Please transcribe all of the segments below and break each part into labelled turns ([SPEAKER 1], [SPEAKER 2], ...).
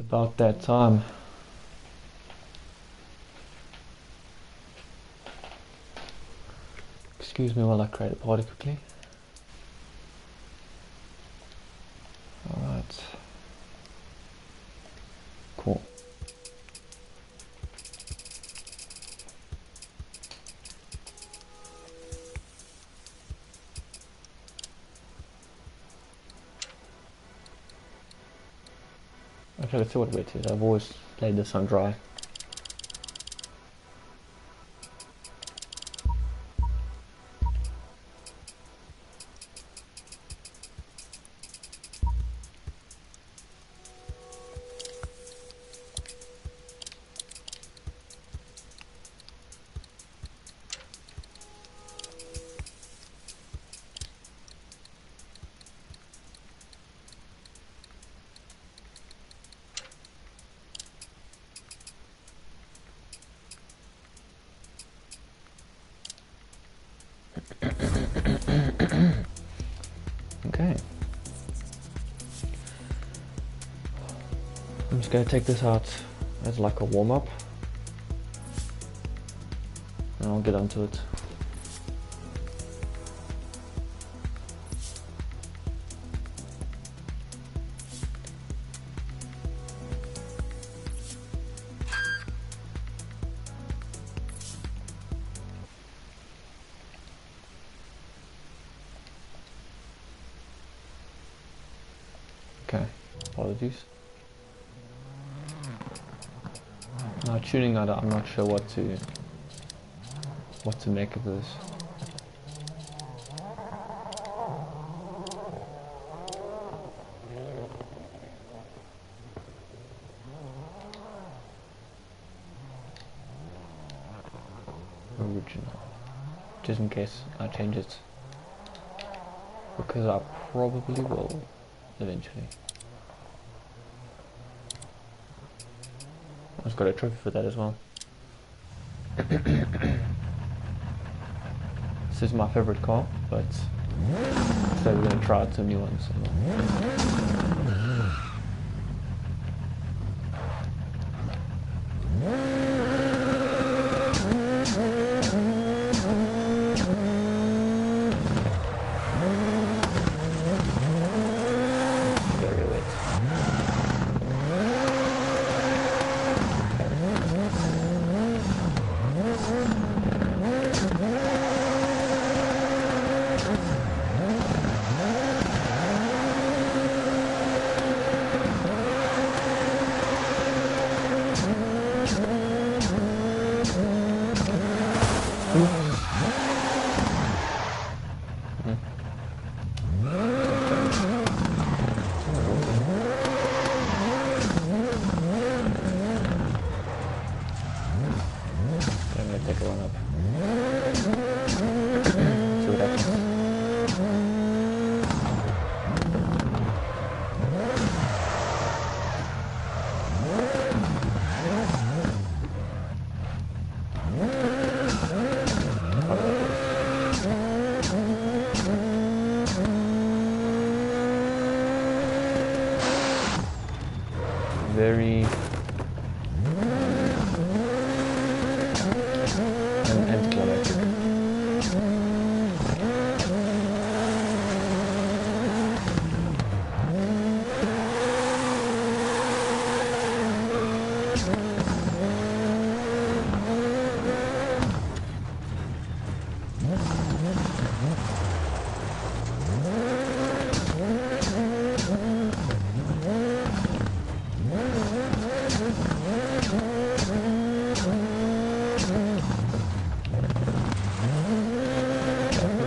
[SPEAKER 1] About that time. Excuse me while I create a party quickly. Alright. Cool. Okay, let's see what weight it is. I've always laid this on dry. Okay. I'm just going to take this out as like a warm-up. And I'll get onto it. Okay, apologies. Now tuning out, I'm not sure what to make of this. Original, just in case I change it, because I probably will eventually. I just got a trophy for that as well. This is my favorite car, but so we're gonna try out some new ones. Very wet. I'm gonna take a run up. See what happens. Very anticlimactic.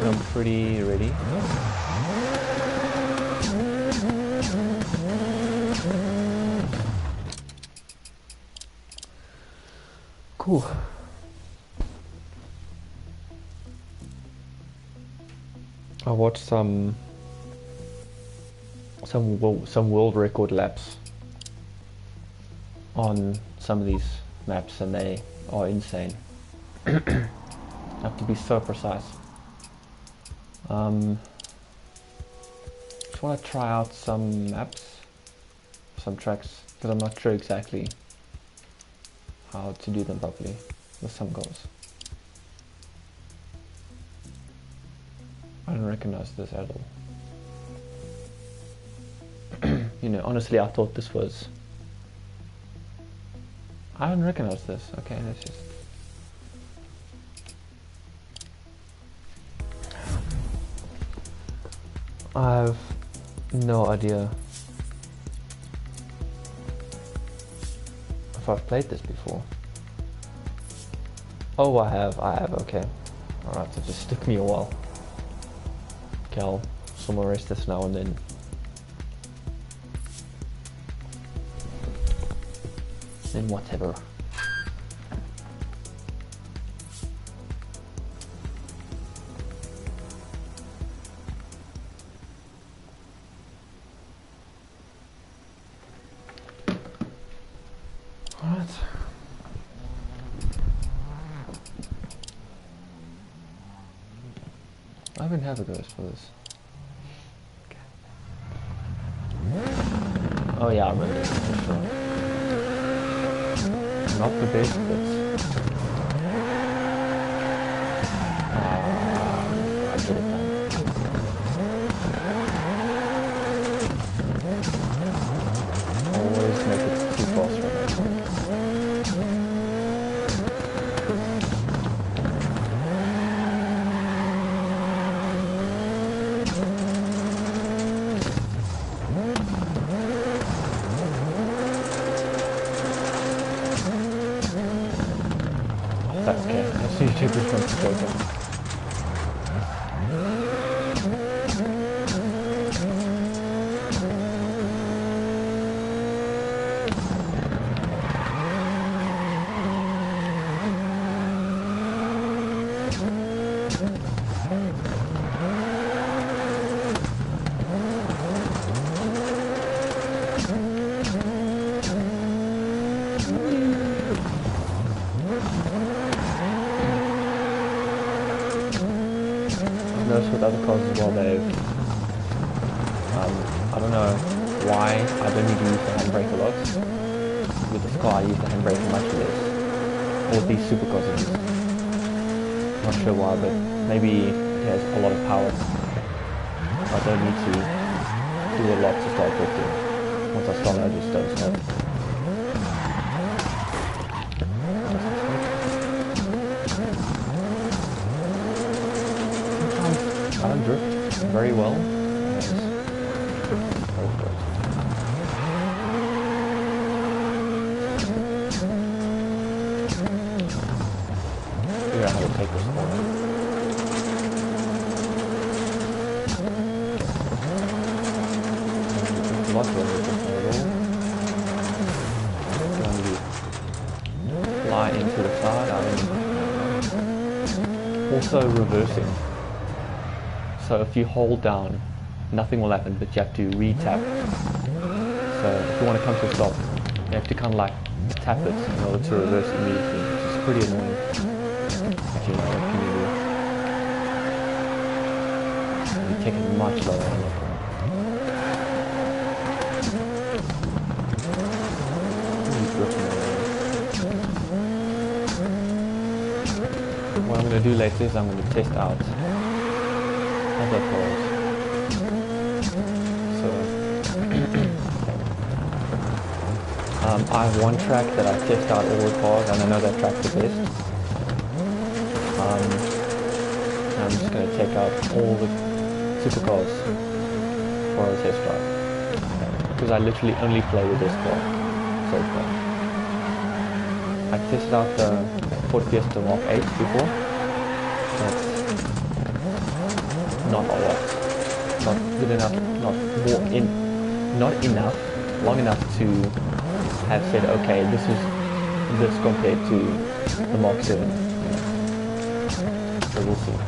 [SPEAKER 1] I'm pretty ready. Cool. I watched some world record laps on some of these maps, and they are insane. Have to be so precise. Just want to try out some maps, some tracks because I'm not sure exactly how to do them properly with some goals. I don't recognize this at all. You know, honestly, I thought this was... I don't recognize this. Okay, let's just... I have no idea if I've played this before. Oh, I have, okay. Alright, so it just took me a while. Okay, I'll summarize this now and then. Then whatever. Alright. I even have a ghost for this. Okay. Oh yeah, I remember this for sure. Not the best, but I get it done. Always make it too fast for me. That's okay. Let's see if this one's broken. Noticed with other cars as well, they've I don't know why I don't need to use the handbrake a lot. With this car I use the handbrake much less. Or with these supercars at least. Not sure why, but maybe it has a lot of power. I don't need to do a lot to start drifting. Once I start I just don't stop. I don't drift very well. Figure out how to take this corner. Lots of going to fly into the side. Also reversing. So if you hold down, nothing will happen, but you have to re-tap. So if you want to come to a stop, you have to kind of like tap it in order to reverse immediately, which is pretty annoying. If you know what can you do? You take it much lower on that one. What I'm going to do later is I'm going to test out other cars. So I have one track that I test out all the cars and I know that track the best. I'm just going to take out all the supercars for a test drive. Because I literally only play with this car so far. I tested out the Ford Fiesta Mark 8 before. That's not a lot. Not good enough, not enough, long enough to have said, okay, this is this compared to the Mark 7. So we'll see.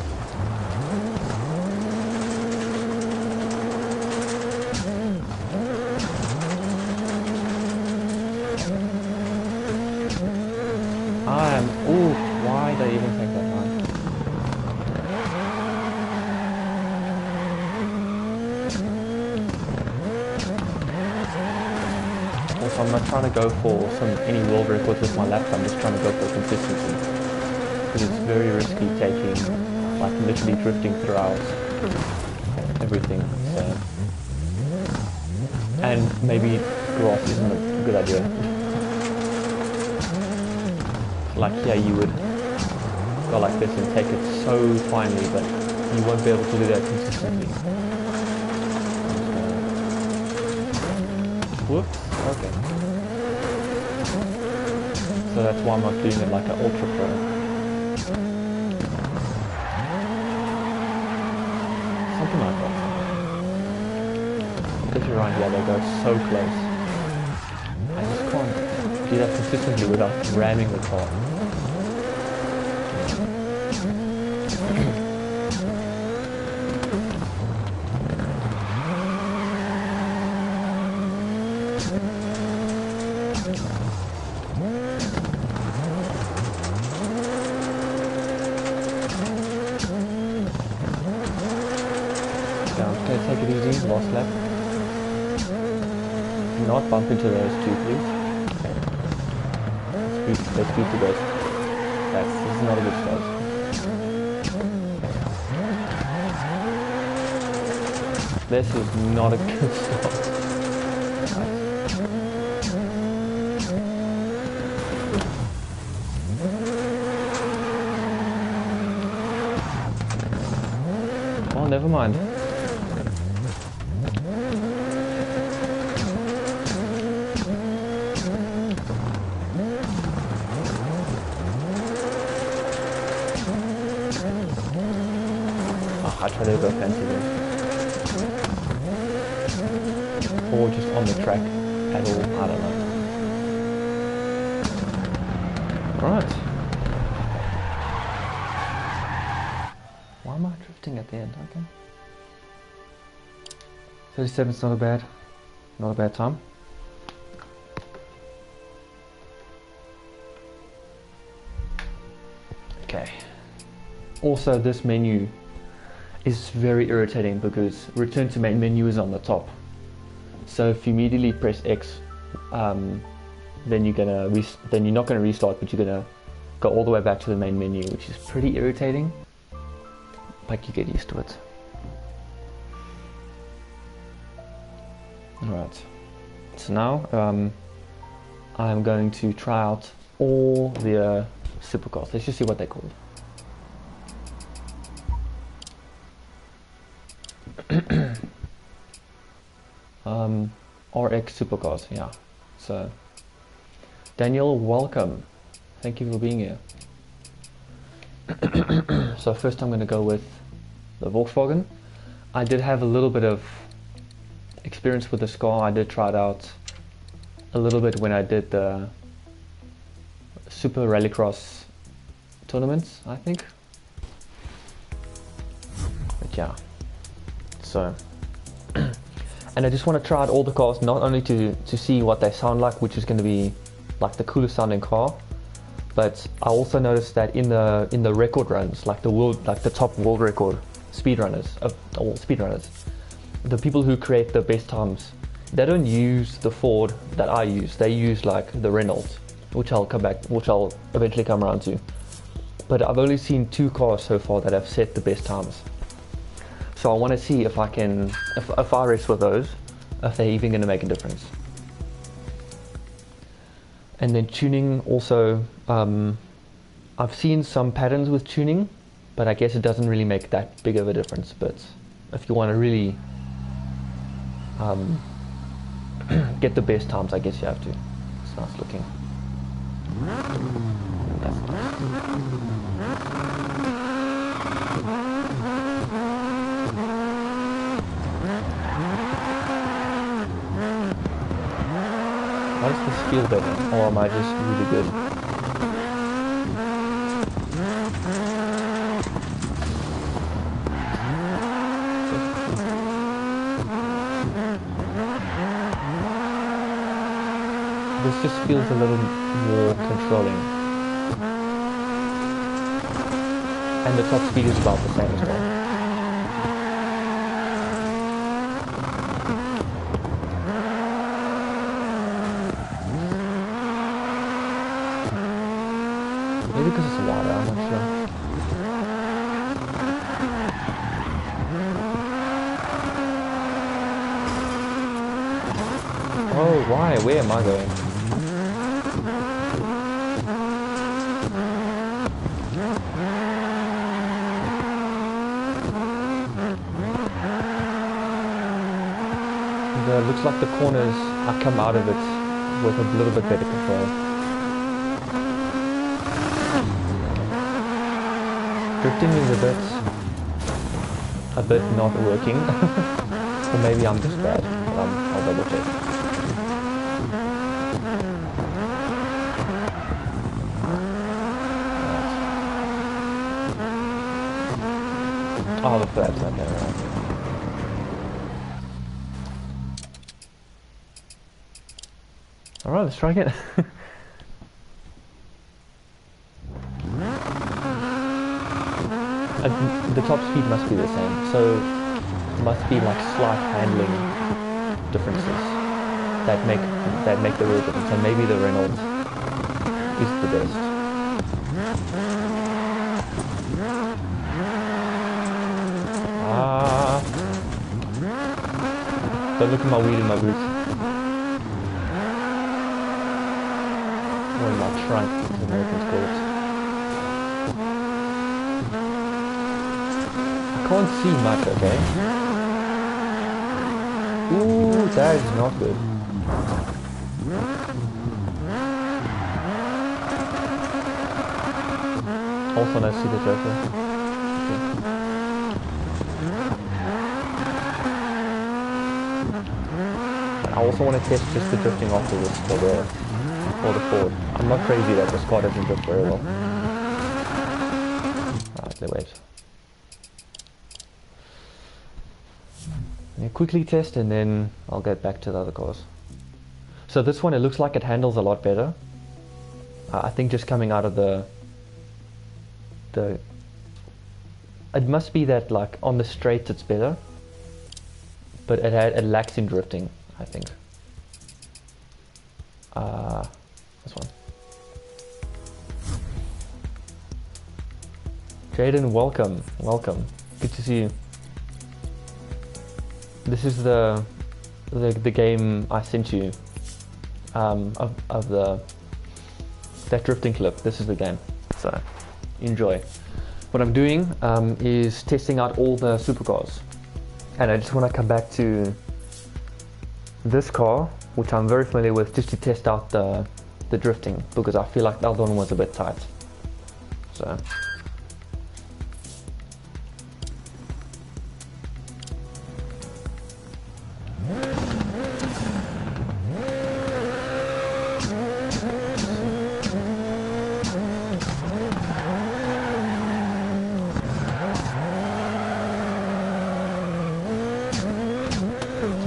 [SPEAKER 1] Ooh, why did I even take that line? So I'm not trying to go for any world records with my laps. I'm just trying to go for consistency, because it's very risky taking, like, literally drifting throughout everything. So, and maybe grass isn't a good idea. Like here, you would go like this and take it so finely, but you won't be able to do that consistently. Whoops. Okay. So that's why I'm not doing it like an ultra pro. Something like that. Because you're right, yeah, they go so close. I just can't do that consistently without ramming the car. Okay, take it easy, last lap. Do not bump into those two, please. Let's speed to those. This is not a good start. This is not a good start. Oh, never mind. I try to go fancy there. Or just on the track at all, I don't know. Alright. Why am I drifting at the end? Okay. 37 is not a bad time. Okay. Also, this menu is very irritating because return to main menu is on the top. So if you immediately press X, then you're not gonna restart, but you're gonna go all the way back to the main menu, which is pretty irritating. But you get used to it. Alright. So now I'm going to try out all the supercars. Let's just see what they're called. RX supercars, yeah. So Daniel, welcome. Thank you for being here. So first I'm going to go with the Volkswagen. I did have a little bit of experience with this car. I did try it out a little bit when I did the Super Rallycross tournaments, I think. But yeah, so and I just want to try out all the cars, not only to see what they sound like, which is going to be like the coolest sounding car, but I also noticed that in the record runs, like the top world record speedrunners, the people who create the best times, they don't use the Ford that I use. They use like the Renault, which I'll eventually come around to. But I've only seen 2 cars so far that have set the best times. So I want to see if I can, if I race with those, if they're even going to make a difference. And then tuning also, I've seen some patterns with tuning, but I guess it doesn't really make that big of a difference. But if you want to really get the best times, I guess you have to. It's nice looking. That's nice. Why does this feel better? Or am I just really good? This just feels a little more controlling. And the top speed is about the same as well. Oh, why? Where am I going? Looks like the corners, I come out of it with a little bit better control. Drifting is a bit not working. Or maybe I'm just bad, but I'll double check. Oh, the flaps, okay, right. Alright, let's try again. The top speed must be the same, so must be like slight handling differences that make the real difference. And maybe the Reynolds is the best. Don't look at my wheel in my boots. Or in my trunk, as the Americans call it. I can't see much, okay? Ooh, that is not good. Also nice to see the turtle. Okay. I also want to test just the drifting after this for the Ford. I'm not crazy that this car doesn't drift very well. Alright, let's wait. Quickly test and then I'll get back to the other cars. So this one, it looks like it handles a lot better. I think just coming out of it must be that like on the straights it's better, but it lacks in drifting, I think. This one. Jaden, welcome. Good to see you. This is the game I sent you of that drifting clip. This is the game, so enjoy. What I'm doing is testing out all the supercars, and I just want to come back to this car, which I'm very familiar with, just to test out the drifting, because I feel like the other one was a bit tight. So.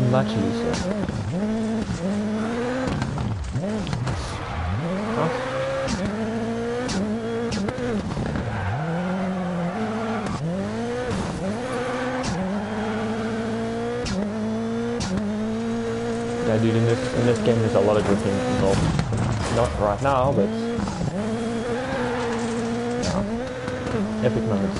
[SPEAKER 1] Much easier. Huh? Yeah, dude, in this game there's a lot of drifting involved. Not right now, but yeah. Epic moments.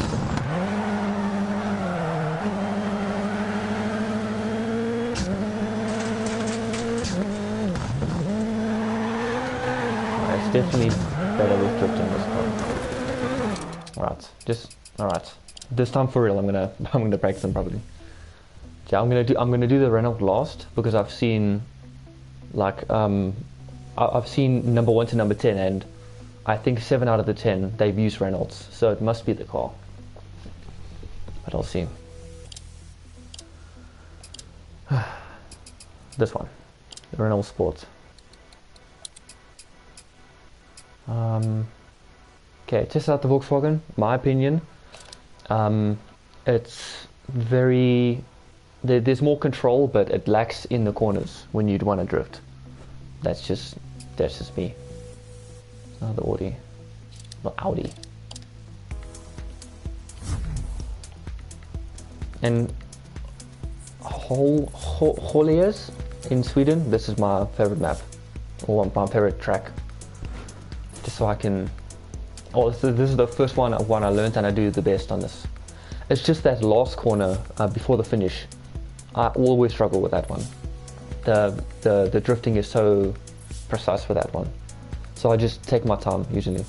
[SPEAKER 1] Definitely better with drifting this car. Alright. This time for real, I'm gonna break them probably. Yeah, I'm gonna do the Renault last, because I've seen like I've seen number 1 to number 10, and I think 7 out of the 10 they've used Reynolds, so it must be the car. But I'll see. This one, the Renault Sport. Okay, test out the Volkswagen. My opinion, it's very there's more control, but it lacks in the corners when you'd want to drift. That's just me. The Audi, not Audi. And Håliers in Sweden. This is my favorite map, or my favorite track. Just so I can. Oh, this is the first one I learned, and I do the best on this. It's just that last corner before the finish. I always struggle with that one. the drifting is so precise for that one. So I just take my time usually.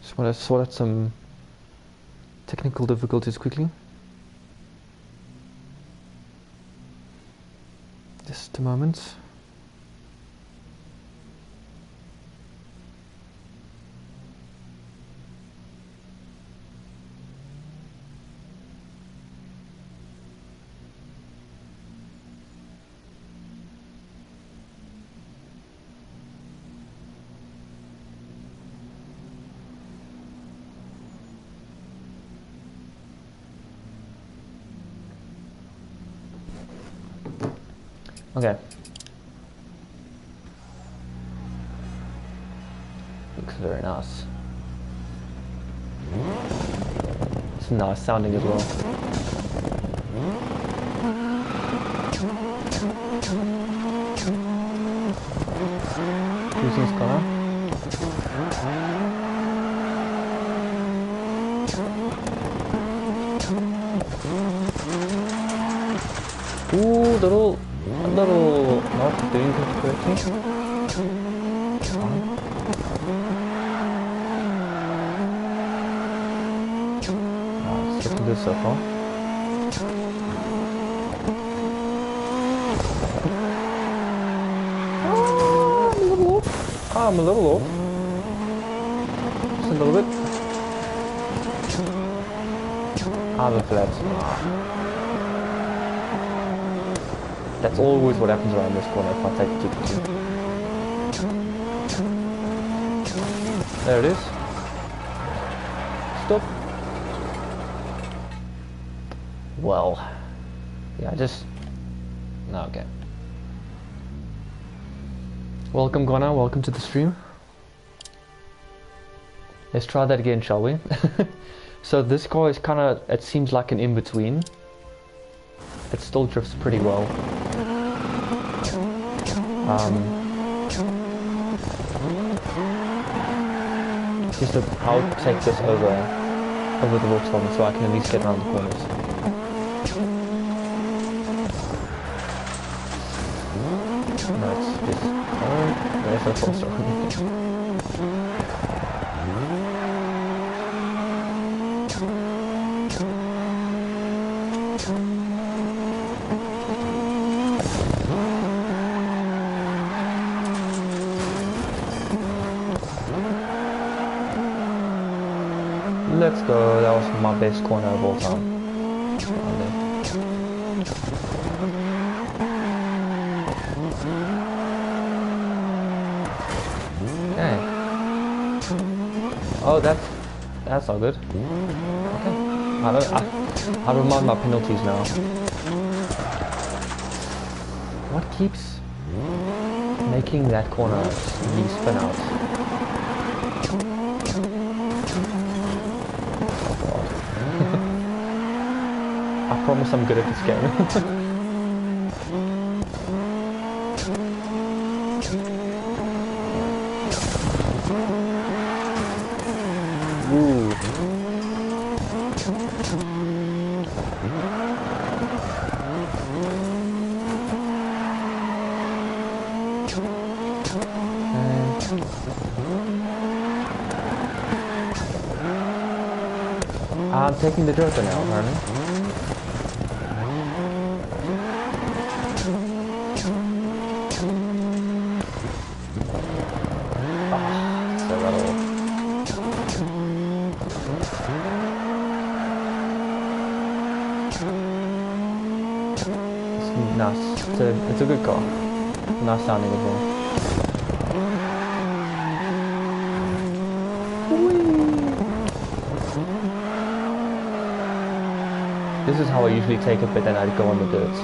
[SPEAKER 1] Just want to sort out some technical difficulties quickly. Just a moment. Okay. Looks very nice. It's nice sounding as well. Using Scholar. Ooh, little not doing it correctly. Sticking this so far. I'm a little off. Just a little bit. I'm a flat. That's always what happens around this corner if I take it too. There it is. Stop. Well, yeah, just... No, okay. Welcome, Gona. Welcome to the stream. Let's try that again, shall we? So this car is kind of... It seems like an in-between. It still drifts pretty well. Just I'll take this over the Volkswagen so I can at least get around the corners. No, it's just... Oh, there's no full stop. Let's go, that was my best corner of all time. Okay. Oh, that's not good. Okay. I don't mind my penalties now. What keeps making that corner me spin out? I promise I'm good at this game. Ooh. I'm taking the Joker now, apparently. Nice. It's a good car. Nice sounding as well. This is how I usually take it, but then I'd go on the dirt.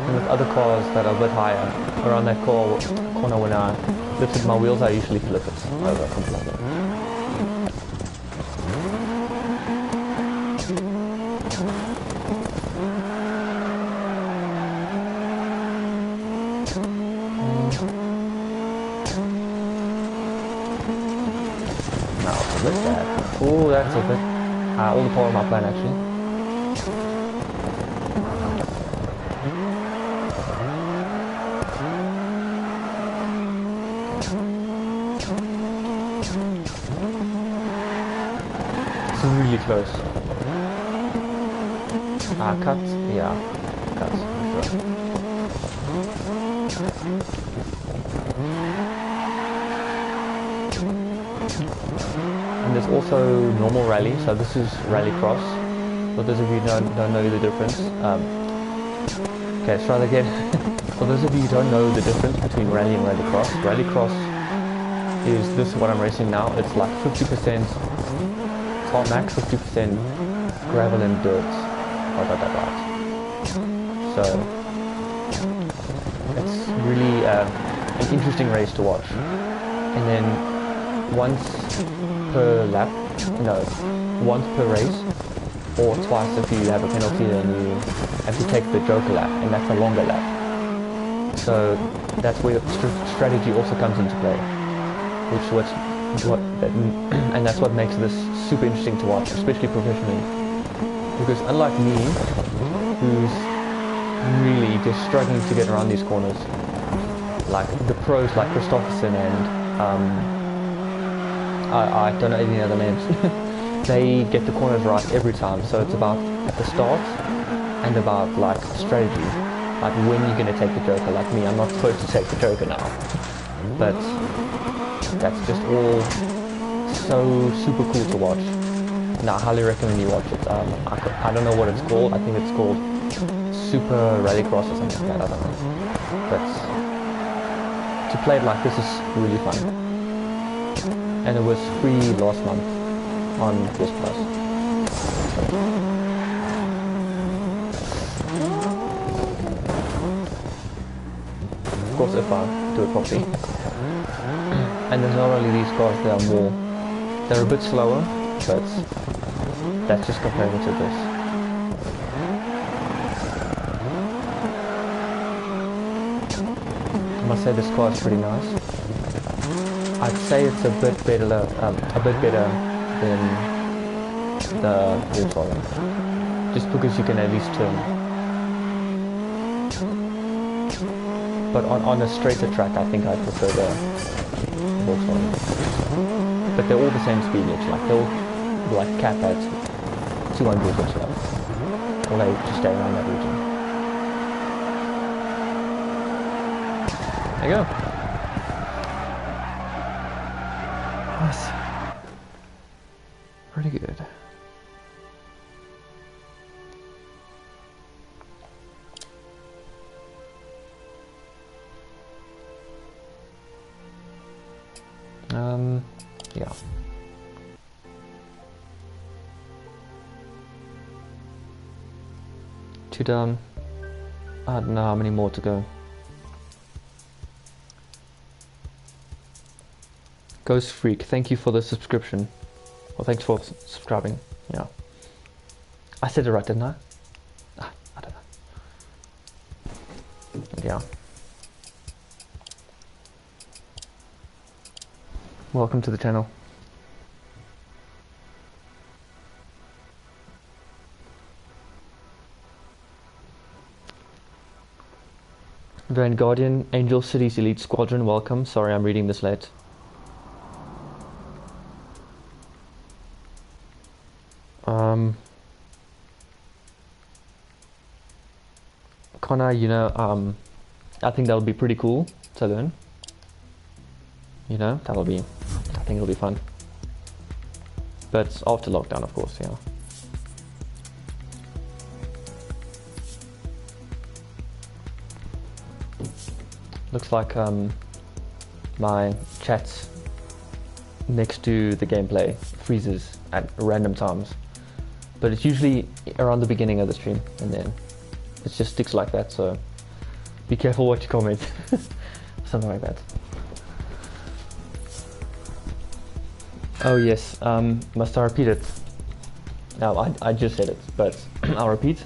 [SPEAKER 1] And with other cars that are a bit higher, around that corner when I lifted my wheels, I usually flip it over completely. Now, look at that. Oh, that's a bit... all the power of my plan, actually. It's really close. Cut? Yeah, cut, sure. And there's also normal rally, so this is rallycross. For those of you who don't know the difference. Okay, let's try that again. For those of you who don't know the difference between rally and rallycross is this what I'm racing now. It's like 50% tarmac, 50% gravel and dirt. I got that right. So it's really an interesting race to watch. And then once per lap, no, once per race, or twice if you have a penalty, then you have to take the joker lap, and that's a longer lap. So that's where strategy also comes into play, and that's what makes this super interesting to watch, especially professionally. Because unlike me, who's really just struggling to get around these corners, like the pros like Christopherson and I don't know any other names. They get the corners right every time, so it's about the start and about like strategy, like when you're going to take the joker. Like me, I'm not supposed to take the joker now, but that's just all so super cool to watch, and I highly recommend you watch it. I don't know what it's called. I think it's called Super Rallycross or something like that, I don't know, but to play it like this is really fun. And it was free last month on PS Plus. Of course, if I do it properly. And there's not only these cars, they're a bit slower, but that's just comparing to this. I must say this car is pretty nice. I'd say it's a bit better than the Volkswagen, just because you can at least turn. But on a straighter track, I think I prefer the Volkswagen. But they're all the same speed each, like they'll like cap at 200 or so, or they just stay around that region. There you go. Nice. Pretty good. Yeah. Two down. I don't know how many more to go. Ghost Freak, thank you for the subscription. Well, thanks for subscribing. Yeah. I said it right, didn't I? I don't know. Yeah. Welcome to the channel. Van Guardian, Angel City's Elite Squadron, welcome. Sorry, I'm reading this late. Connor, you know, I think that'll be pretty cool to learn. You know, I think it'll be fun. But after lockdown, of course, yeah. Looks like my chat next to the gameplay freezes at random times. But it's usually around the beginning of the stream, and then it just sticks like that, so Be careful what you comment. Something like that. Oh yes, must I repeat it? No, I just said it, but I'll repeat.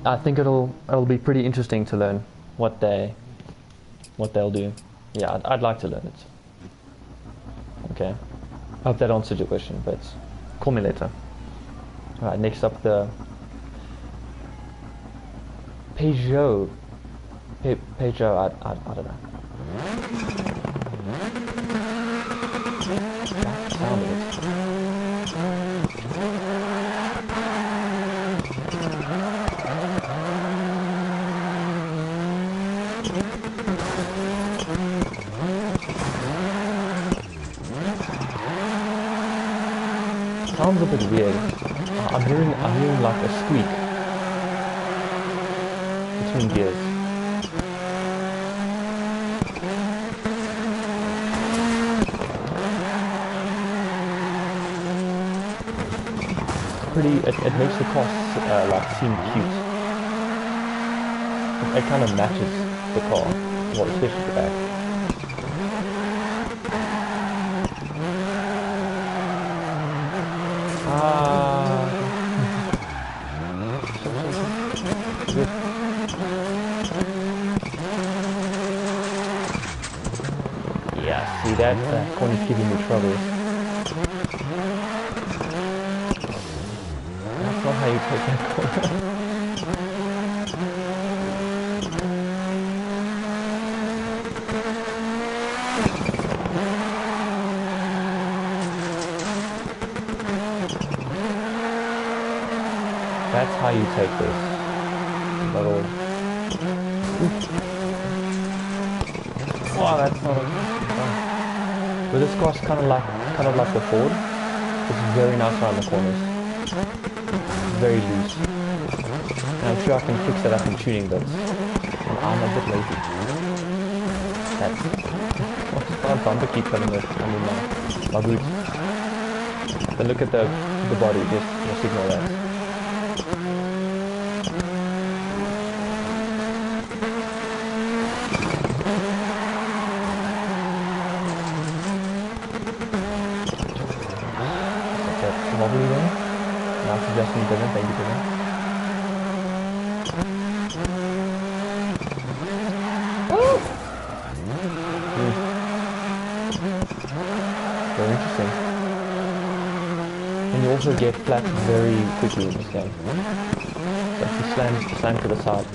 [SPEAKER 1] I think it'll be pretty interesting to learn what they'll do. Yeah, I'd like to learn it. Okay. I hope that answered your question, but call me later. Alright, next up the Peugeot. Peugeot, I don't know. That's the sound of it. Sounds a bit weird. I'm hearing like a squeak between gears. It makes the car like seem cute. It kind of matches the car, well, especially the back. Yeah, see that corner's giving me trouble. That's not how you take that corner. That's how you take this little. Wow, that's not a. But this car's kind of like the Ford. It's very nice around the corners. Very loose. And I'm sure I can fix that up in tuning, but I'm a bit lazy. That's my bumper keep coming with. I mean my boot. But look at the body. Just ignore that. Wobbly there. Now suggesting Dylan, thank you Dylan. Very interesting. And you also get flat very quickly in this game. So if you slam to the side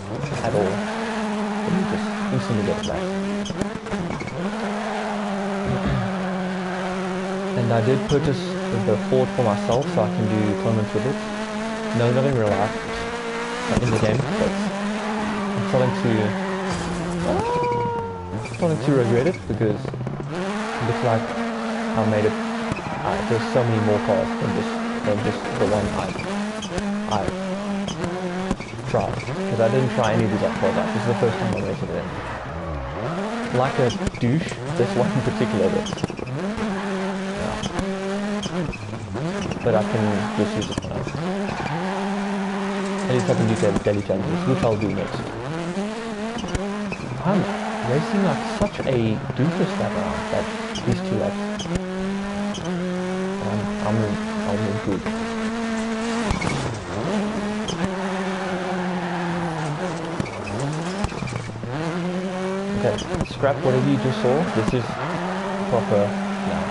[SPEAKER 1] at all, then you just instantly get flat. And I did purchase the Ford for myself so I can do tournaments with it. No, not in real life, but in the game, but I'm starting to regret it because it looks like I made it, there's so many more cars than just the one I tried, because I didn't try any of these other cars out. This is the first time I raced it in. Like a douche, this one in particular, but I can just use it for now. At least I can do daily challenges, which I'll do next. I'm racing like such a doofus that round, that these 2 laps. I'll improve. Okay, scrap whatever you just saw. This is proper now.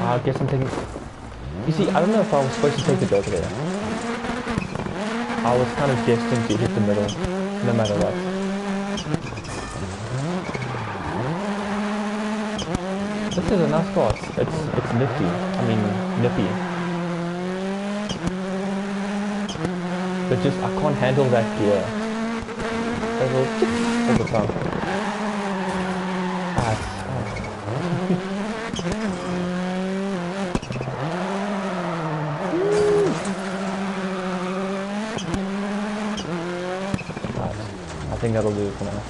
[SPEAKER 1] I guess I'm taking... You see, I don't know if I was supposed to take it over there. I was kind of destined to hit the middle, no matter what. This is a nice car. It's nifty. I mean, nippy. But just, I can't handle that gear. It will all the time. I think that'll do it for now.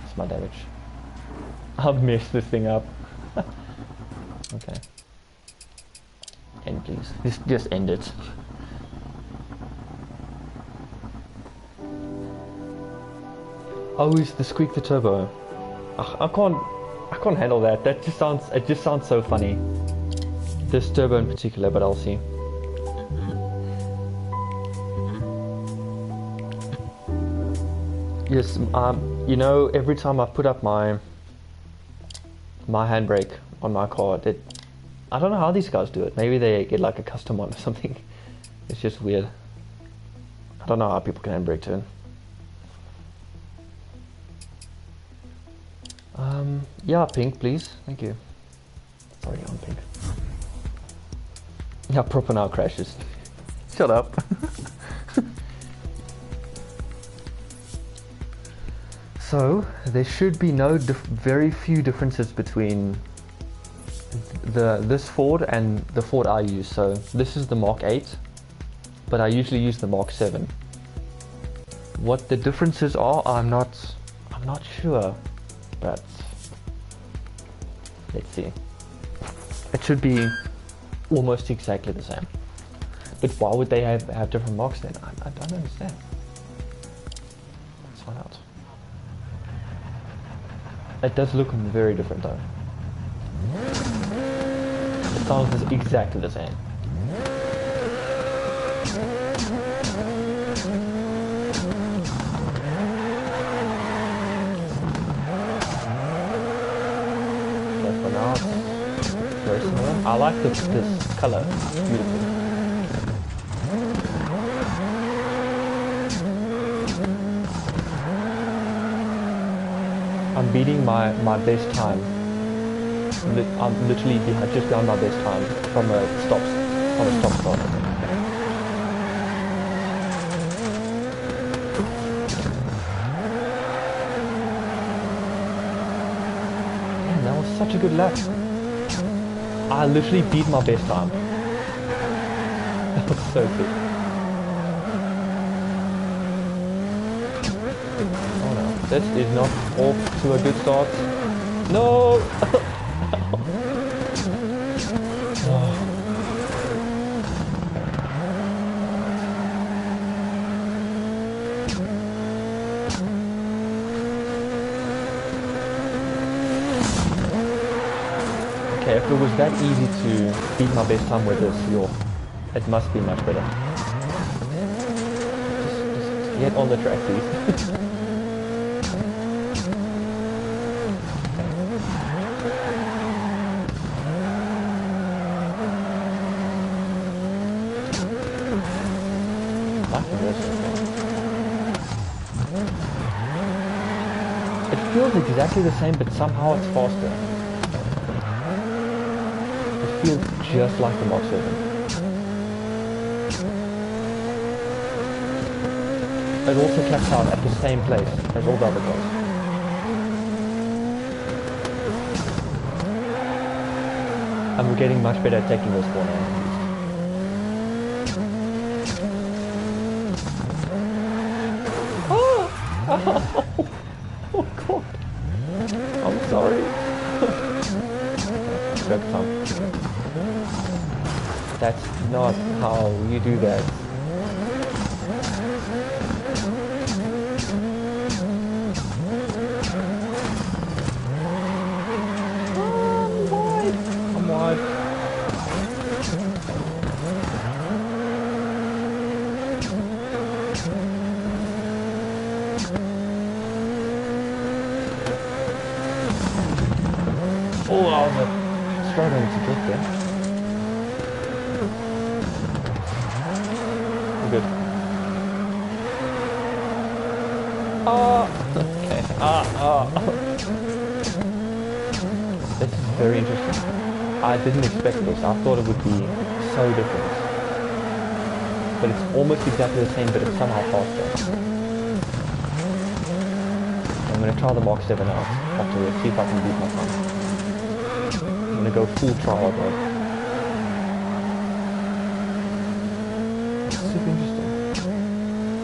[SPEAKER 1] It's my damage. I've messed this thing up. Okay. End, please. Just end it. Oh, it's the squeak the turbo. I can't handle that. It just sounds so funny. This turbo in particular, but I'll see. Yes, you know, every time I put up my handbrake on my car, I don't know how these guys do it. Maybe they get like a custom one or something. It's just weird. I don't know how people can handbrake turn. Yeah, pink, please. Thank you. Sorry, on pink. Yeah, proper now crashes. Shut up. So there should be very few differences between this Ford and the Ford I use. So this is the Mark 8, but I usually use the Mark 7. What the differences are, I'm not sure, but let's see. It should be almost exactly the same. But why would they have different marks then? I don't understand. Let's find out. It does look very different though. It sounds exactly the same. So for now, it's very similar. I like this color. It's beautiful. I'm beating my best time. I'm literally just behind my best time from a stop start. Man, that was such a good lap. I literally beat my best time. That was so good. Oh no, this is not off to a good start. No! Okay, if it was that easy to beat my best time with this, it must be much better. Just get on the track, please. It feels exactly the same, but somehow it's faster. It feels just like the Mark 7. It also caps out at the same place as all the other cars. And we're getting much better at taking this corner. Oh god. I'm sorry. That's not how you do that. I'm wide. Oh, I was struggling to get there. We're good. Okay. This is very interesting. I didn't expect this. I thought it would be so different. But it's almost exactly the same, but it's somehow faster. I'm going to try the Mark 7 out after this, see if I can beat my time. I'm going to go full trial mode. It's super interesting.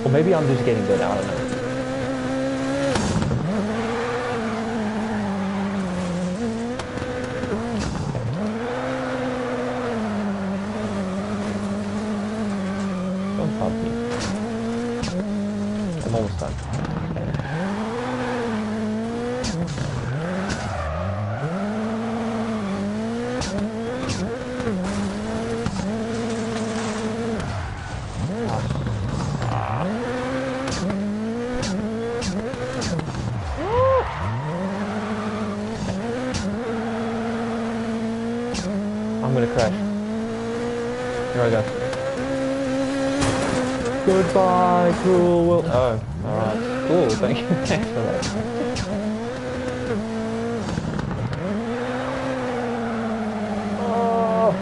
[SPEAKER 1] Or maybe I'm just getting better, I don't know. almost done. I'm gonna crash. Here I go. Goodbye, cruel world. Oh, alright. Cool, thank you. Thanks for that. Oh.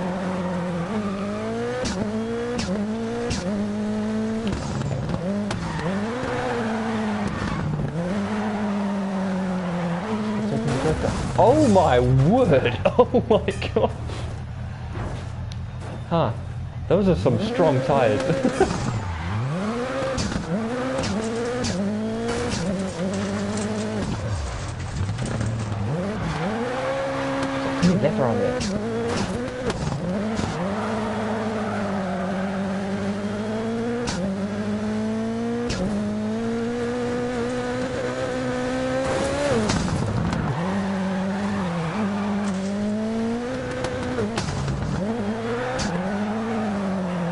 [SPEAKER 1] Oh my word! Oh my god! Huh. Those are some strong tires. Left around there.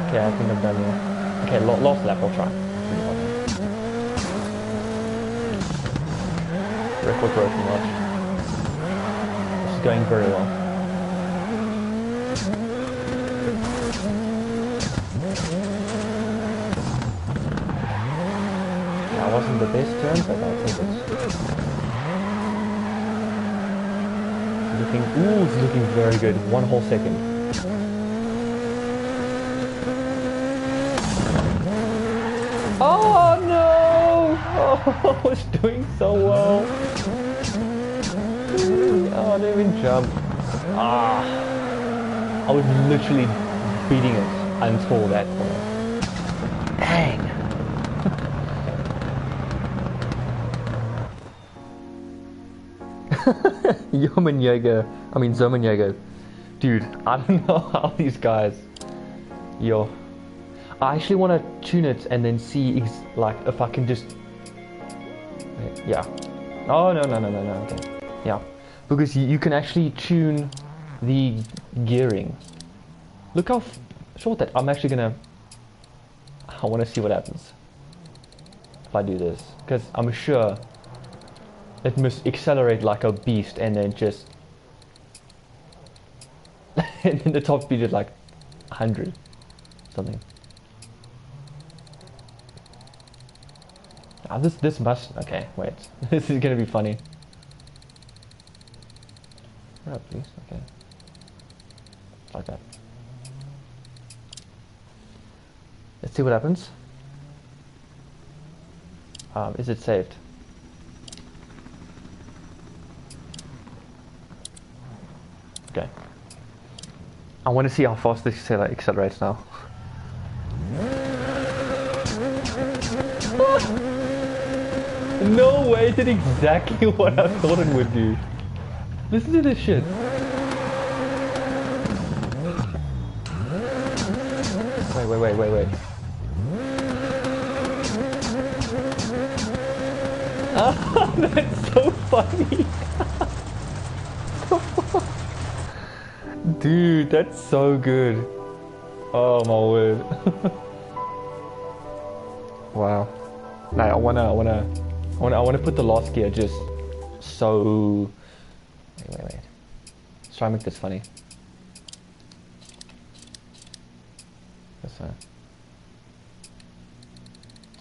[SPEAKER 1] Okay, I think I'm done here. Okay, lost lap, I'll try. Record broken watch. This is going very well. That wasn't the best turn, but I'll take it. It's looking very good. 1 whole second. Oh no! Oh, I was doing so well. Oh, I didn't even jump. Ah, I was literally beating it until that point. Dang. Zomanyega. Dude, I don't know how these guys. Yo. I actually want to tune it and then see like if I can just. Yeah. Oh no, okay. Yeah. Because you can actually tune the gearing. Look how short that. I'm actually gonna. I want to see what happens if I do this, because I'm sure it must accelerate like a beast and then just. And then the top speed is like 100 something. Ah, this must. Okay, wait. This is gonna be funny. Right, please. Okay. Like that. Let's see what happens. Is it saved? Okay. I want to see how fast this accelerates now. No way, it did exactly what I thought it would do. Listen to this shit. Wait. Ah, that's so funny. Dude, that's so good. Oh my word. Wow. Now I wanna put the last gear just so. Wait. Let's try and make this funny.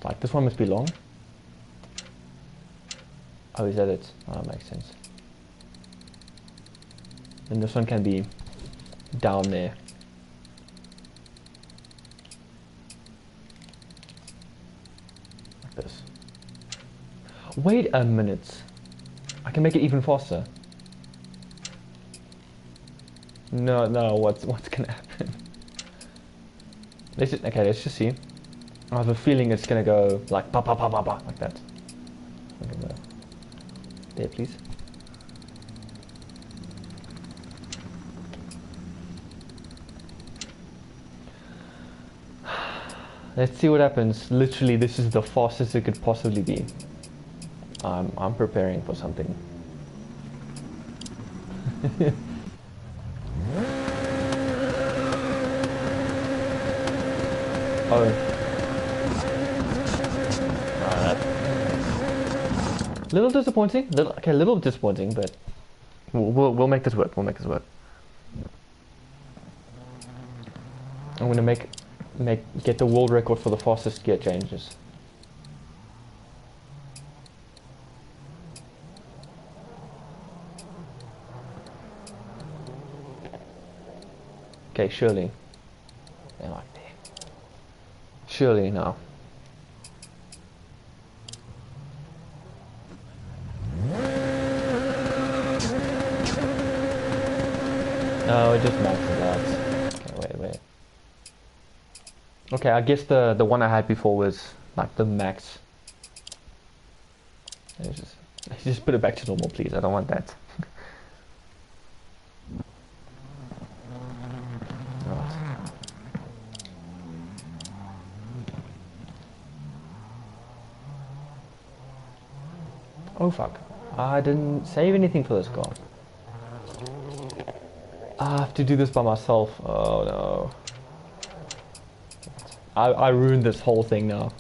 [SPEAKER 1] Like this one must be long. Oh, is that it? Oh, that makes sense. And this one can be down there. Like this. Wait a minute. I can make it even faster. No, what's gonna happen? Let's just see. I have a feeling it's gonna go like pa like that. There, please. Let's see what happens. Literally, this is the fastest it could possibly be. I'm preparing for something. Oh. Little disappointing. Okay, a little disappointing, but we'll make this work. We'll make this work. I'm gonna get the world record for the fastest gear changes. Okay, surely. They're like there. Surely now. No, it just maxes out. Okay, wait. Okay, I guess the one I had before was like the max. Let's just put it back to normal, please. I don't want that. Right. Oh fuck! I didn't save anything for this car. I have to do this by myself. Oh no. I ruined this whole thing now.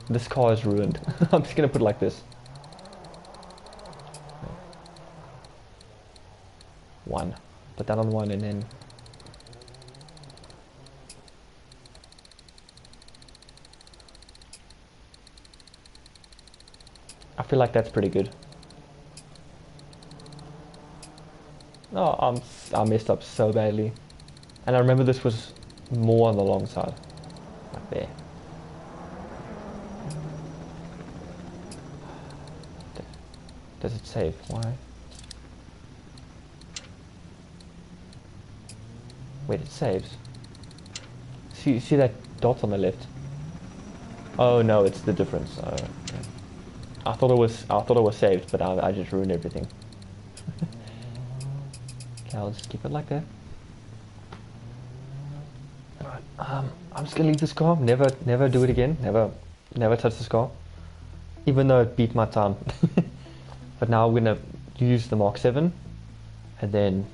[SPEAKER 1] This car is ruined. I'm just gonna put it like this. One. Put that on one and then... I feel like that's pretty good. Oh, I messed up so badly. And I remember this was more on the long side. Like there. Does it save? Why? Wait, it saves. See that dot on the left? Oh no, it's the difference. Oh, okay. I thought it was saved, but I just ruined everything. Okay, I'll just keep it like that. Alright, I'm just gonna leave this car. Never do it again. Never touch this car. Even though it beat my time. But now I'm gonna use the Mark 7, and then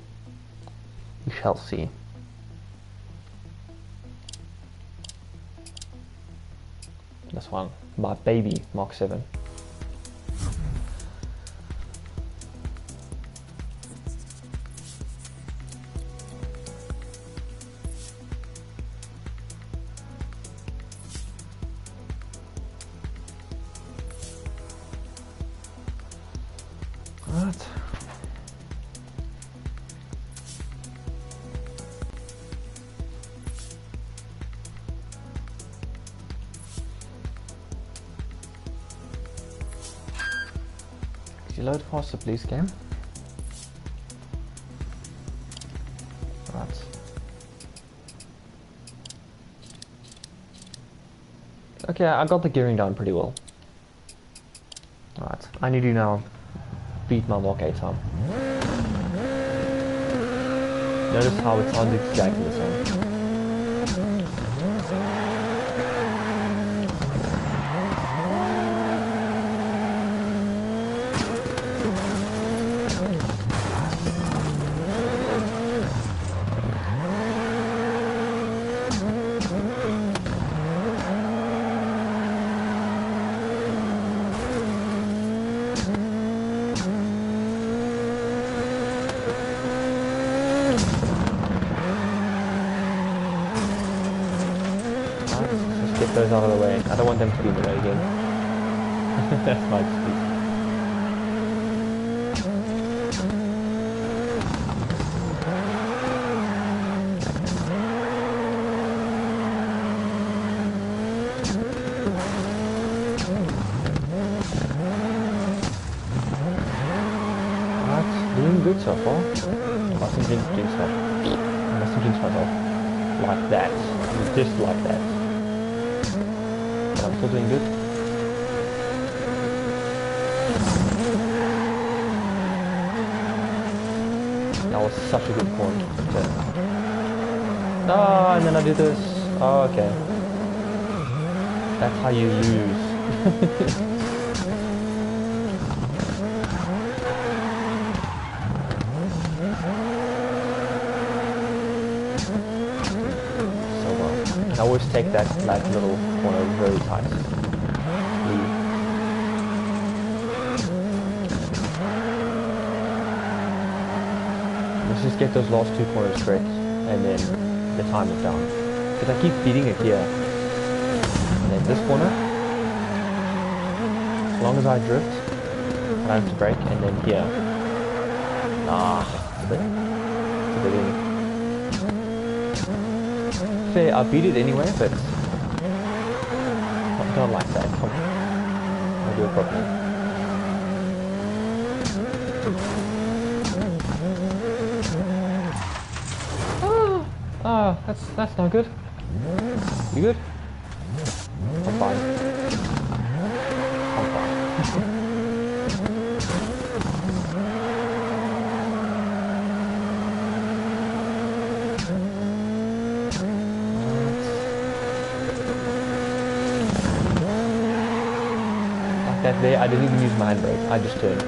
[SPEAKER 1] we shall see. This one, my baby Mark 7. Right. Could you load faster, please, game? Right. Okay, I got the gearing down pretty well. Right, I need to now beat my Mark 8 time. Notice how it sounds exactly the same. Get those out of the way. I don't want them to be in the way again. That's my excuse. Right, doing good so far. I mustn't jinx myself. Like that. Just like that. I'm still doing good. That was such a good point. No, and then I do this. Oh, okay. That's how you lose. So well. And I always take that like little corner very tight. Let's just get those last two corners straight, and then the time is down. Because I keep beating it here. And then this corner, as long as I drift, I don't have to brake, and then here. It's a bit fair, I beat it anyway, but I don't like that. Come on. I'll do it properly. That's not good. You good? I'm fine. I'm fine. Like that there, I didn't even use my handbrake. I just turned.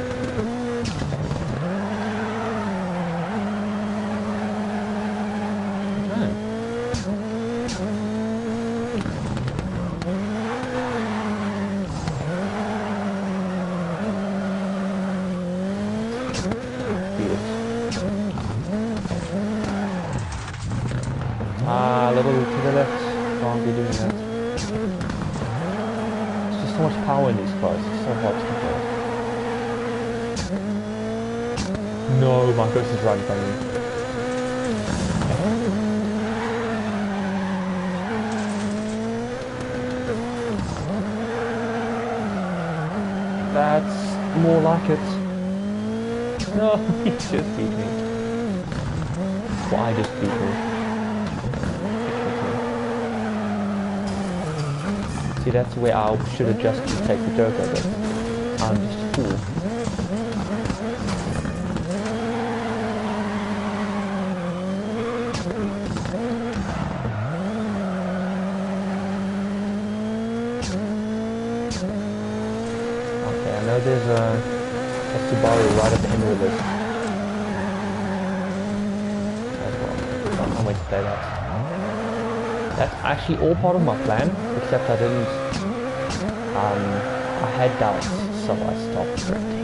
[SPEAKER 1] A little to the left, can't be doing that. There's just so much power in these cars, it's so hard to control. No, Marcos is right in front of me. That's more like it. No, he just beat me. Why just beat me? See, that's where I should adjust to take the Joker, but I'm just a fool. Okay, I know there's a Subaru right at the end of the list. As well. I can't wait to play that. That's actually all part of my plan, except I didn't, I had doubts, so I stopped drifting.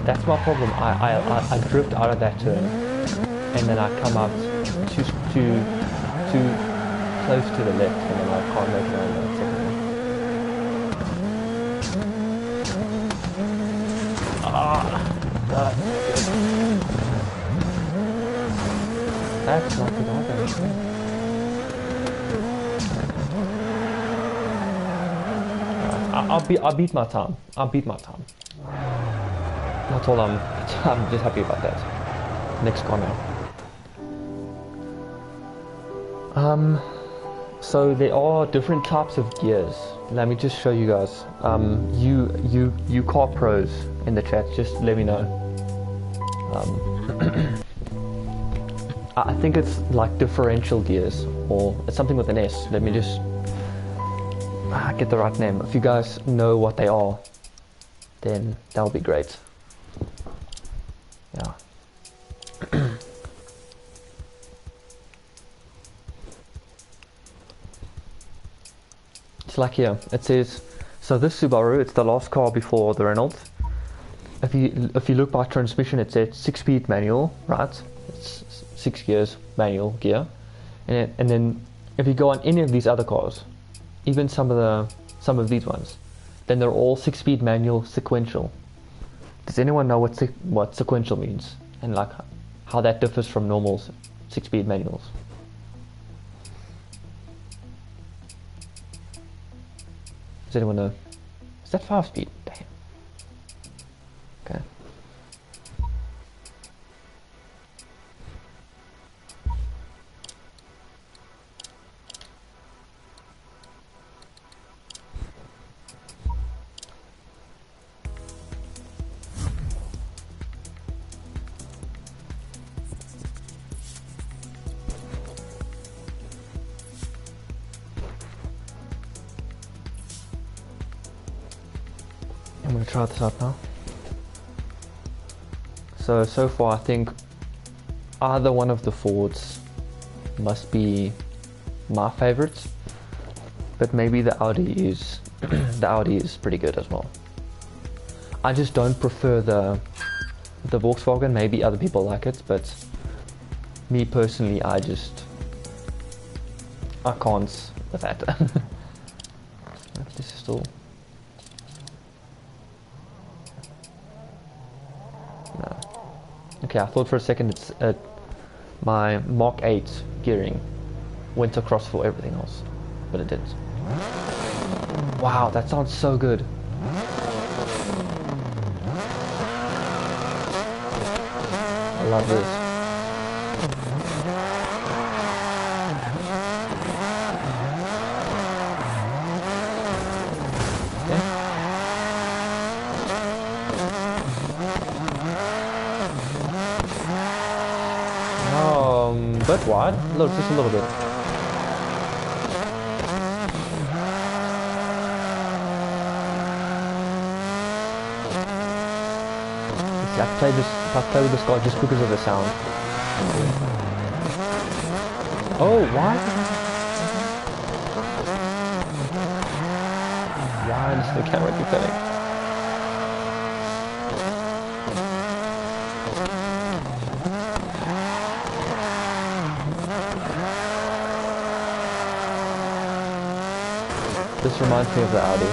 [SPEAKER 1] That's my problem, I drift out of that turn, and then I come out too close to the left, and then I can't make it on that second one. That's not good either. I'll beat my time. I'll beat my time. That's all I'm just happy about that. Next corner. So there are different types of gears. Let me just show you guys. You car pros in the chat, just let me know. I think it's like differential gears, or it's something with an S. Let me just get the right name. If you guys know what they are, then that'll be great. Yeah. It's like here, it says, so this Subaru, it's the last car before the Renault. If you look by transmission, it says 6-speed manual, right? It's 6 gears, manual gear. And then if you go on any of these other cars, even some of these ones, then they're all 6-speed manual sequential. Does anyone know what sequential means? And like how that differs from normal 6-speed manuals? Does anyone know? Is that 5-speed? Damn. Okay. gonna try this out now. So far I think either one of the Fords must be my favorites, but maybe the Audi is the Audi is pretty good as well. I just don't prefer the Volkswagen. Maybe other people like it, but me personally, I can't with that. This is still no. Okay, I thought for a second it's my Mark 8 gearing went across for everything else, but it didn't. Wow, that sounds so good. I love this. But wide? Look, just a little bit. See, I play with this car just because of the sound. Oh, why? Why does the camera keep turning? This reminds me of the Audi.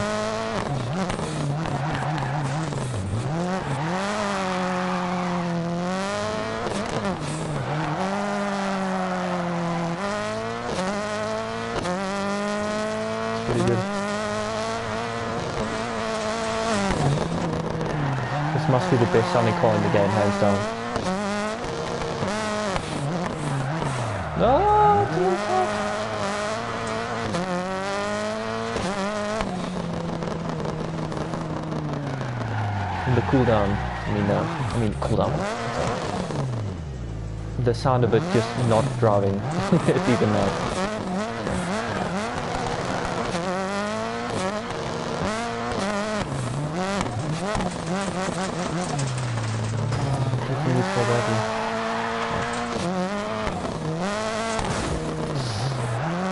[SPEAKER 1] It's pretty good. This must be the best sounding car in the game, hands down. No, it's not tough. The cooldown, cooldown. The sound of it just not driving, it's even nice.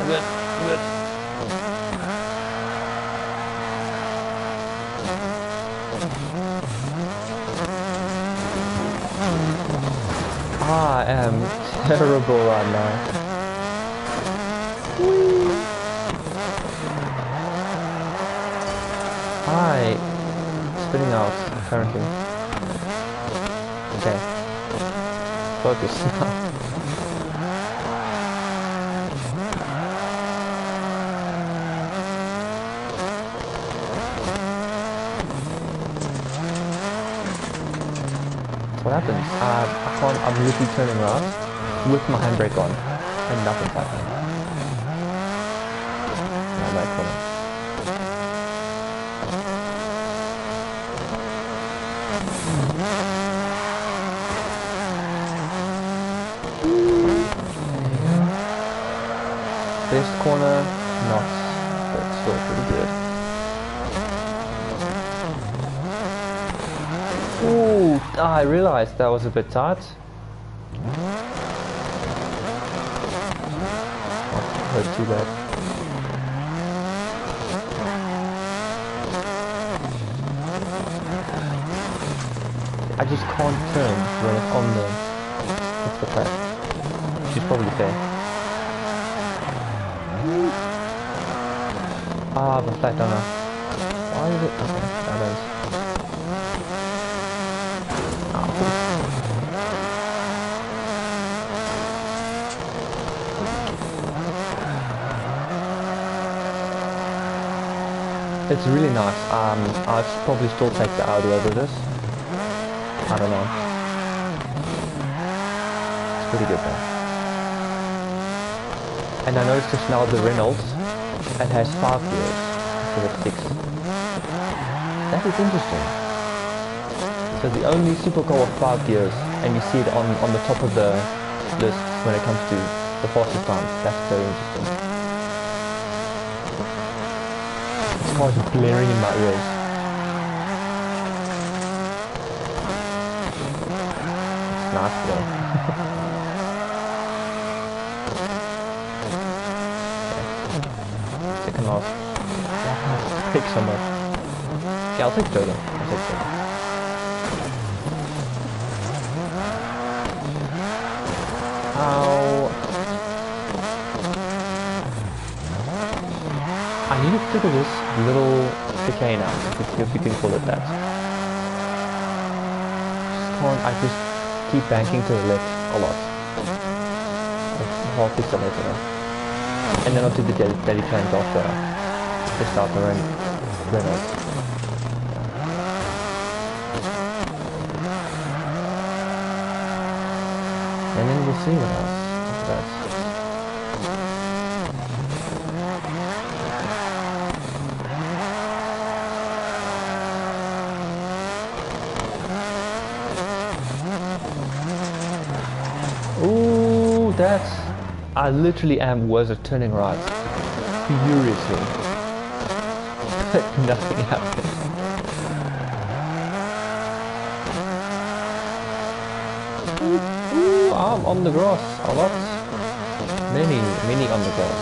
[SPEAKER 1] Good. I am terrible right now. Whee. Hi. Spinning out, apparently. Okay. Focus now. What happens? I'm literally turning around with my handbrake on and nothing's happening. Now that corner. Best corner, not, but still pretty good. Ooh, I realized that was a bit tight. Not too bad. I just can't turn when it's on the track. She's probably fair. Ah, the flat donor. Why is it? Okay, that is. It's really nice. I'd probably still take the Audi over this. I don't know. It's pretty good though. And I noticed just now the Renault, it has 5 gears instead of 6. That is interesting. So the only supercar with 5 gears, and you see it on the top of the list when it comes to the fastest times. That's very interesting. This car is blaring in my ears. nice feel. Second last. Pick so much. Yeah, I'll take Jodo. I'll take Jodo. Ow. I need to figure this little chicane out, if you can call it that. I just keep banking to the left a lot. Half accelerator. And then onto the daily challenge after the starter and Reynolds. And then we'll see what else after that. Ooh, that's... I literally was turning right furiously. But nothing happened. Ooh, I'm on the grass a lot. Many on the grass.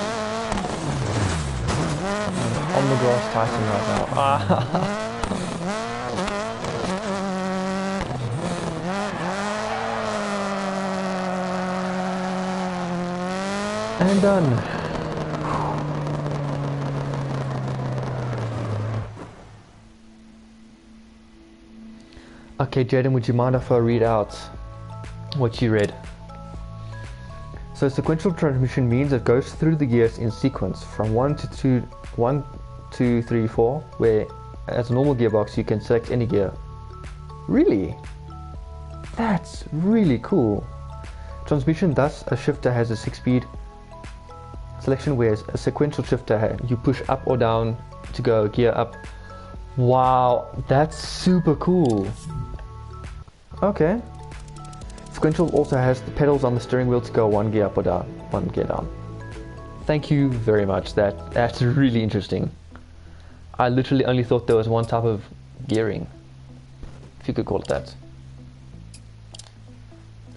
[SPEAKER 1] I'm on the grass Tyson right now. And done. Okay, Jaden, would you mind if I read out what you read? So sequential transmission means it goes through the gears in sequence from 1 to 2, 1, 2, 3, 4, where as a normal gearbox you can select any gear. Really? That's really cool. Transmission, thus a shifter has a 6-speed selection, whereas a sequential shifter you push up or down to go gear up. Wow, that's super cool. Okay. Sequential also has the pedals on the steering wheel to go one gear up or down, one gear down. Thank you very much. That's really interesting. I literally only thought there was one type of gearing, if you could call it that.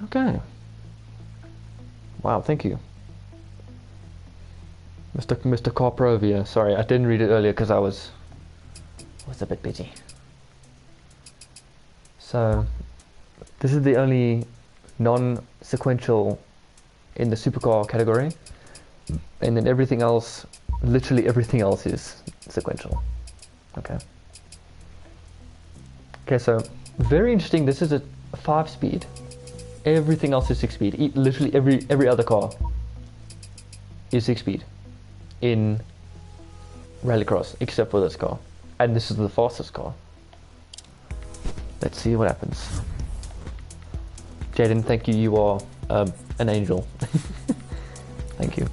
[SPEAKER 1] Okay. Wow, thank you. Mr. Carprovia. Sorry, I didn't read it earlier because I was a bit busy. So, this is the only non-sequential in the supercar category, and then everything else, literally everything else is sequential. Okay. Okay, so very interesting. This is a 5-speed. Everything else is 6-speed. Literally every other car is 6-speed in Rallycross, except for this car. And this is the fastest car. Let's see what happens. Jaden, thank you. You are an angel. Thank you.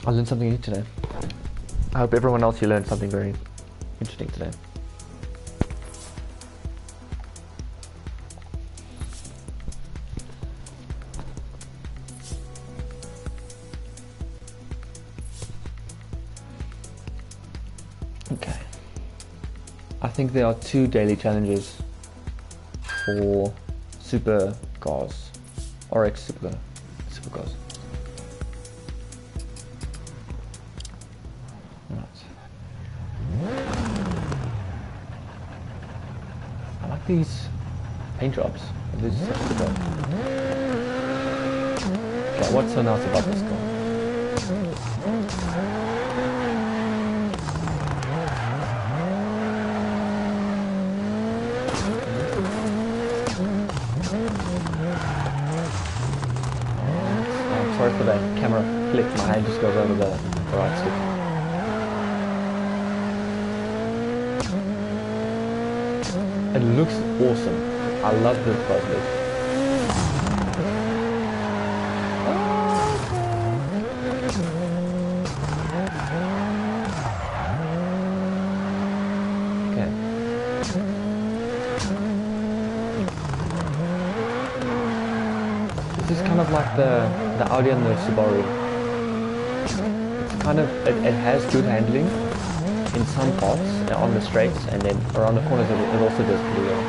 [SPEAKER 1] I learned something new today. I hope everyone else you learned something very interesting today. Okay. I think there are 2 daily challenges for supercars, RX supercars. Right. I like these paint jobs. This is such a good job. Okay, what's so nice about this car? Sorry for that camera flick, my hand just goes over the right stick. It looks awesome. I love this puzzle. Okay. This is kind of like the Audi and the Subaru. It's kind of, it has good handling in some parts on the straights, and then around the corners it also does pretty well.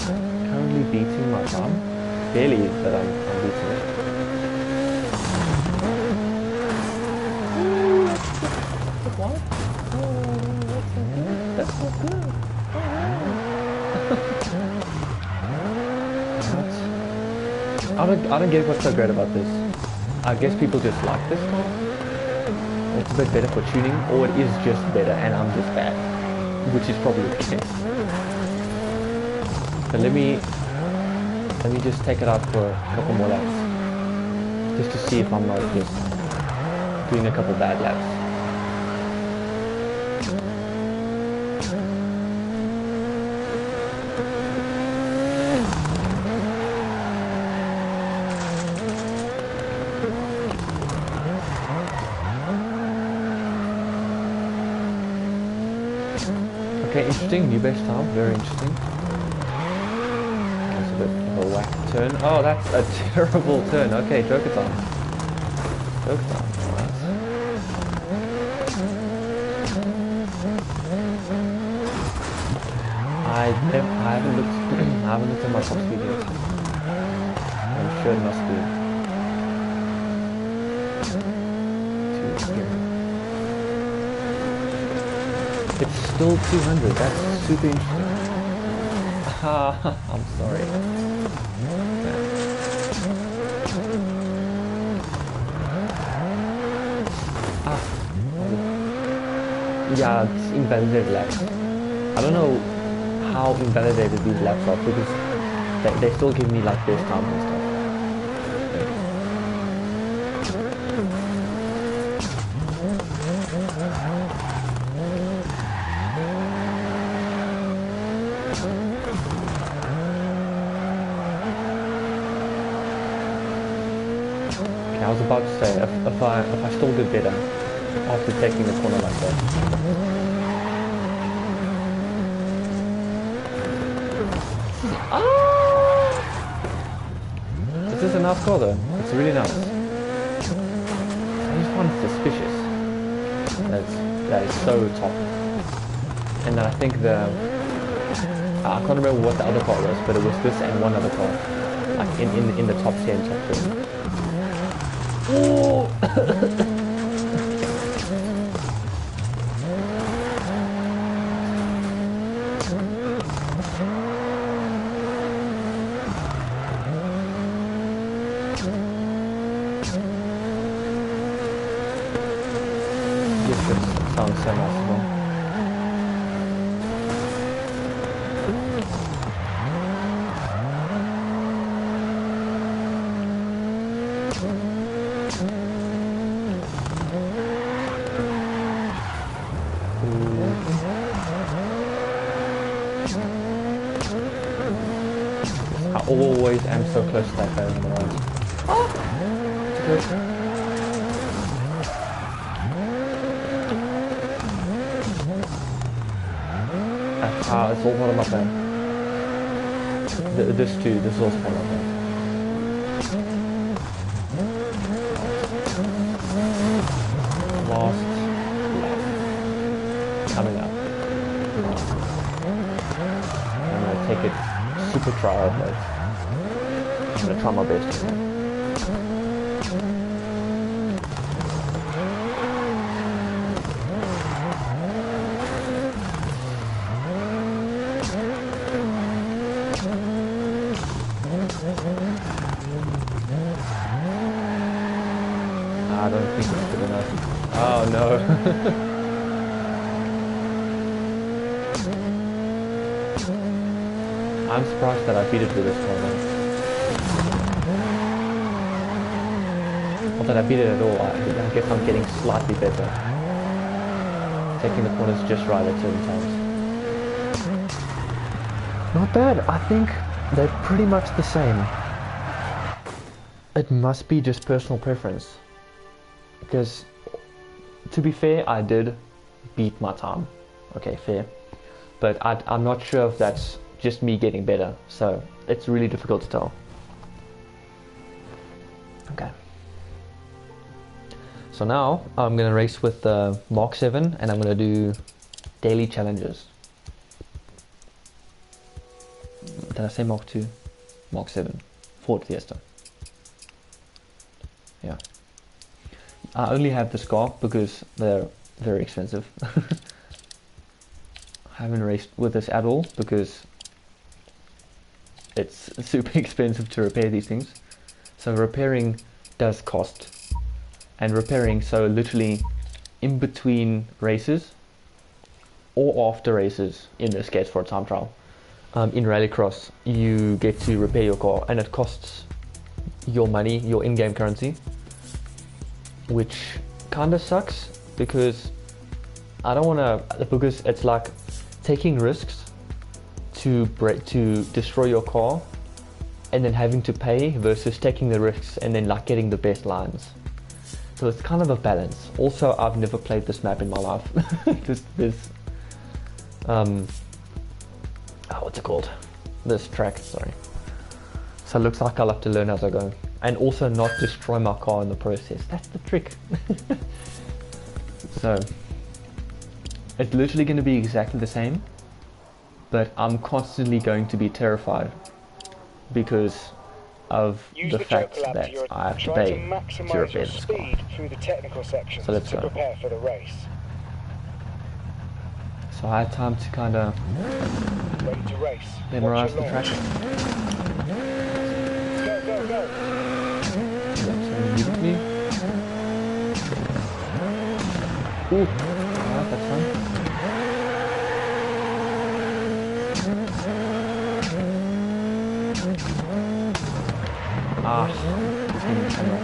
[SPEAKER 1] currently beating my time. Barely, but I'm beating it. What? That's not good. I don't get what's so great about this. I guess people just like this car. It's a bit better for tuning, or it is just better and I'm just bad, which is probably the case. But let me just take it out for a couple more laps, just to see if I'm not just doing a couple bad laps. Okay, interesting, new best time, very interesting. That's a bit of a whack turn. Oh, that's a terrible turn. Okay, Joker time. Joker time, nice. I haven't looked at my top speed yet. I'm sure it must be. It's still 200, that's super interesting. I'm sorry. Yeah, it's invalidated laps. I don't know how invalidated these laps are because they still give me like best time and stuff. I was about to say, if I still did better after taking the corner like that. This is a nice car though. It's really nice. I just find it suspicious. That is so top. And then I think I can't remember what the other car was, but it was this and one other car, like in the top 10, top 20. Oh! This sounds so nice as well. I always am so close to that guy on the right. Oh! It's all part of my plan. This is also part of my plan. Last lap. Coming up. I'm gonna take it super trial mode. I'm gonna try my best. I don't think it's good enough. Oh no. I'm surprised that I beat it with this corner. Not that I beat it at all, I guess I'm getting slightly better. Taking the corners just right at certain times. Not bad, I think they're pretty much the same. It must be just personal preference. Because, to be fair, I did beat my time. Okay, fair. But I'm not sure if that's just me getting better, so it's really difficult to tell. Okay. So now I'm gonna race with the Mark 7 and I'm gonna do daily challenges. did I say Mark 2? Mark 7. Ford Fiesta. Yeah. I only have the Scark because they're very expensive. I haven't raced with this at all because it's super expensive to repair these things. So repairing does cost. And repairing, so literally in between races or after races, in this case for a time trial, in Rallycross, you get to repair your car and it costs your money, your in-game currency, which kind of sucks because I don't want to, because it's like taking risks to destroy your car and then having to pay versus taking the risks and then like getting the best lines. So it's kind of a balance. Also, I've never played this map in my life. What's it called? This track, sorry. So it looks like I'll have to learn as I go. And also not destroy my car in the process. That's the trick. So, it's literally going to be exactly the same. But I'm constantly going to be terrified because of the fact that I have to pay to repair this car.
[SPEAKER 2] Through the technical sections
[SPEAKER 1] so let's
[SPEAKER 2] to
[SPEAKER 1] go.
[SPEAKER 2] prepare for the race.
[SPEAKER 1] So I had time to kind of
[SPEAKER 2] Ready to race.
[SPEAKER 1] memorize the track.
[SPEAKER 2] Go, go, go.
[SPEAKER 1] Yeah, so immediately. Ooh, alright, that's fine. Ah, it's getting the camera.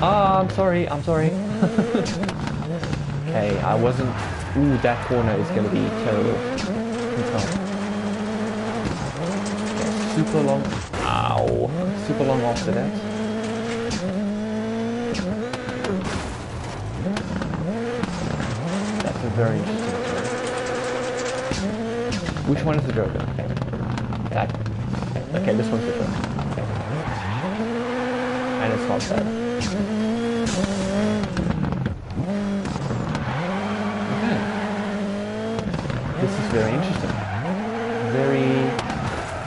[SPEAKER 1] Ah, I'm sorry. Okay, I wasn't. Ooh, that corner is going to be terrible. Okay, super long. Ow. Super long after that. That's a very interesting turn. Which one is the Joker? Okay. That. Okay, this one's the Joker. And it's not bad. This is very interesting.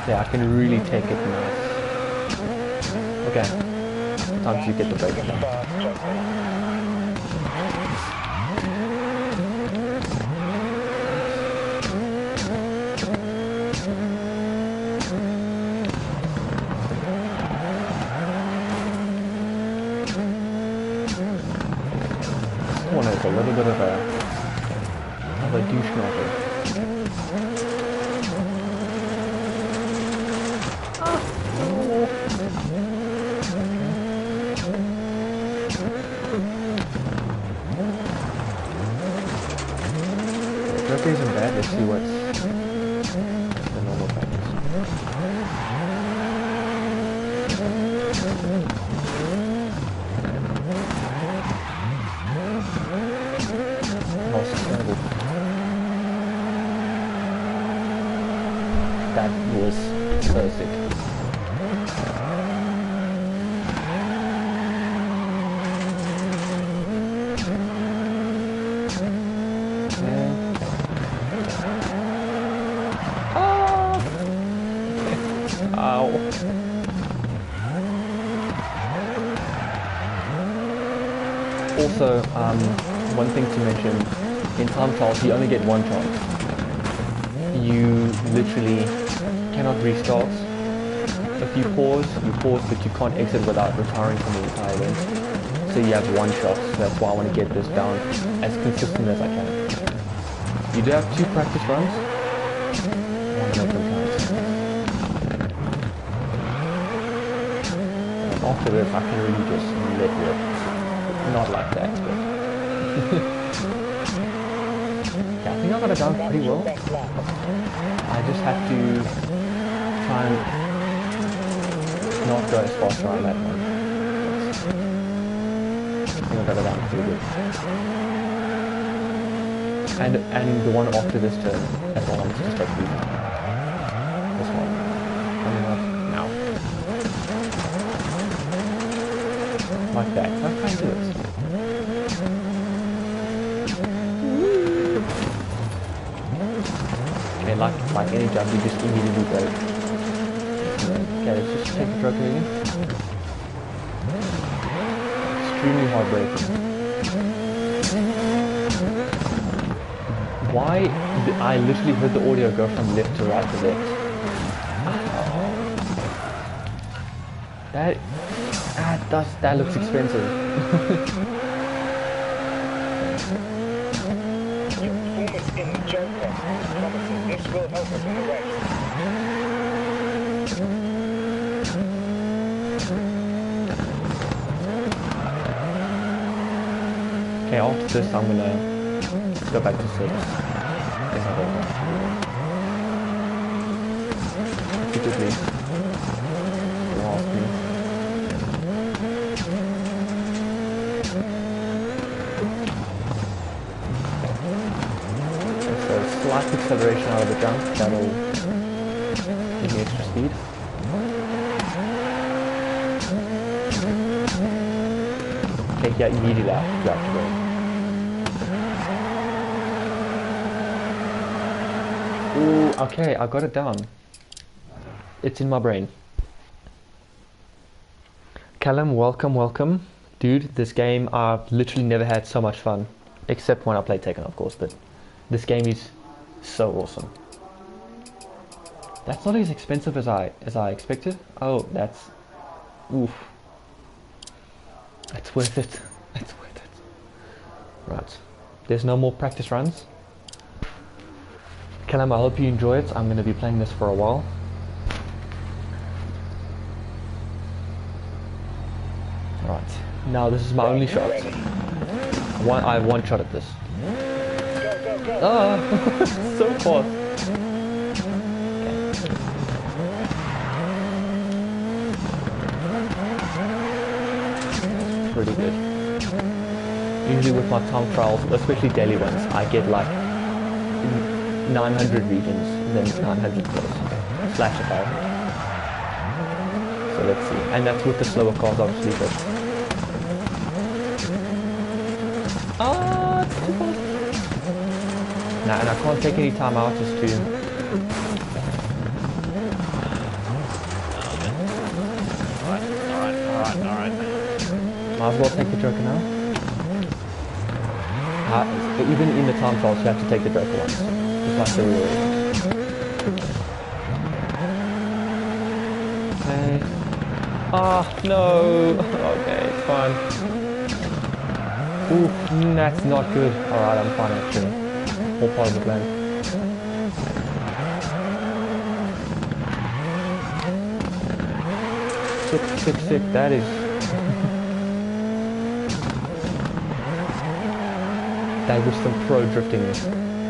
[SPEAKER 1] Yeah, I can really take it nice. Okay, time to get the brake down. This one is a little bit of a douche knocker. Joker isn't bad, let's see what's the normal practice. Oh, terrible. That was so sick. Ow. Also, one thing to mention, in time trials you only get one chance. You literally cannot restart. If you pause, but you can't exit without retiring from the entire event. So you have one shot, so that's why I want to get this down as consistent as I can. You do have 2 practice runs. One of them counts. After this, I can really just let rip. Not like that, but... yeah, I think I got it down pretty well. I just have to try and not go as fast around that one. I think I got it down pretty good. And the one after this turn, that's all I'm just expecting. This one. Coming up now. Like that. That's how I do it. Okay, like any jump, you just immediately brake. Okay, let's just take the truck again. Extremely hard braking. Why? I literally heard the audio go from left to right to left. That looks expensive.
[SPEAKER 2] Your performance in the Joker is promising. This will help us in the race.
[SPEAKER 1] Okay, after this I'm gonna go back to 6. Guess I don't know. Typically, last me. So slight acceleration out of the jump, that'll give me extra speed. Okay, yeah, immediately after to brake. Ooh, okay, I got it down. It's in my brain. Callum, welcome. Dude, this game, I've literally never had so much fun. Except when I played Tekken, of course, but this game is so awesome. That's not as expensive as I expected. Oh, that's... oof. That's worth it. That's worth it. Right. There's no more practice runs. Callum, I hope you enjoy it. I'm going to be playing this for a while. Right. Now this is my only shot. I have one shot at this.
[SPEAKER 2] Go.
[SPEAKER 1] Ah! So fast. Okay. Pretty good. Usually with my time trials, especially daily ones, I get like 900 regions, then 900 plus, slash 1,000. So let's see. And that's with the slower cars, obviously, but... ah, it's too fast. Nah, and I can't take any time out, just to... Alright. Might as well take the Joker now. Even in the time trials, you have to take the Joker once. Just like the real. Okay. Ah, no! Okay, it's fine. Ooh, that's not good. Alright, I'm fine actually. All part of the plan. Sick, that is... that was some pro drifting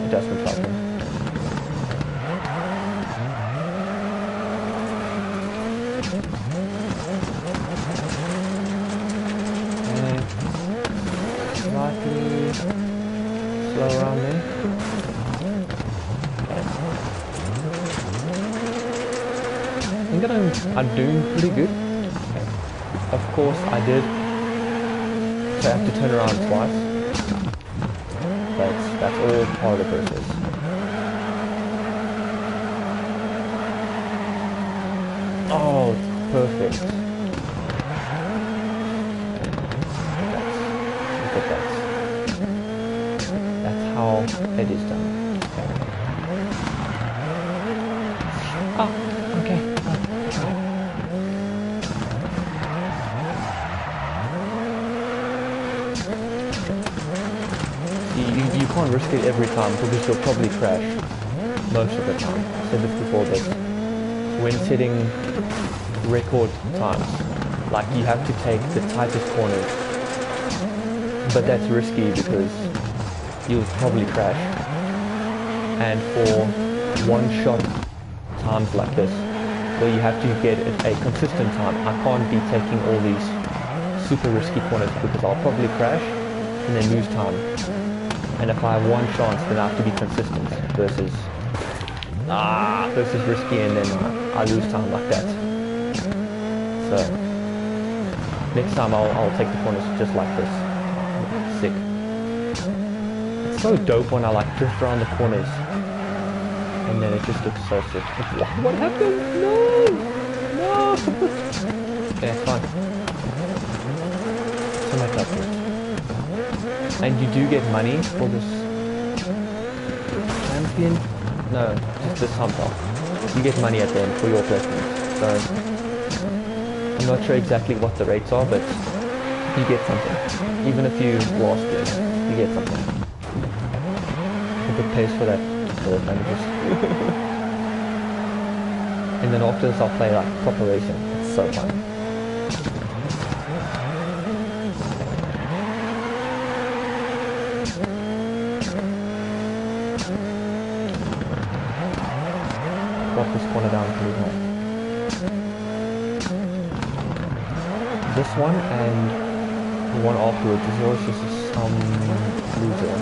[SPEAKER 1] adjustments happening. Slightly slow around there. Okay. I think that I'm doing pretty good. Okay. Of course I did. So I have to turn around twice. That's all part of the process. Oh, it's perfect. Look at that. That's how it is done. Okay. Oh, okay. You can't risk it every time because you'll probably crash most of the time. I said this before, but when setting record times, like you have to take the tightest corners, but that's risky because you'll probably crash. And for one shot times like this, where you have to get a consistent time, I can't be taking all these super risky corners because I'll probably crash and then lose time. And if I have one chance, then I have to be consistent versus risky, and then I lose time like that. So next time I'll take the corners just like this. Sick. It's so dope when I like drift around the corners and then it just looks so sick. What happened? No! No! Okay, fine. So much up here. And you do get money for this champion? No, just this hump. You get money at the end for your placement. So I'm not sure exactly what the rates are, but you get something. Even if you lost it, you get something. If it pays for that damages. And then after this I'll play like proper racing. It's so fun. Drop this corner down to move on. This one and the one afterwards is always just some loser.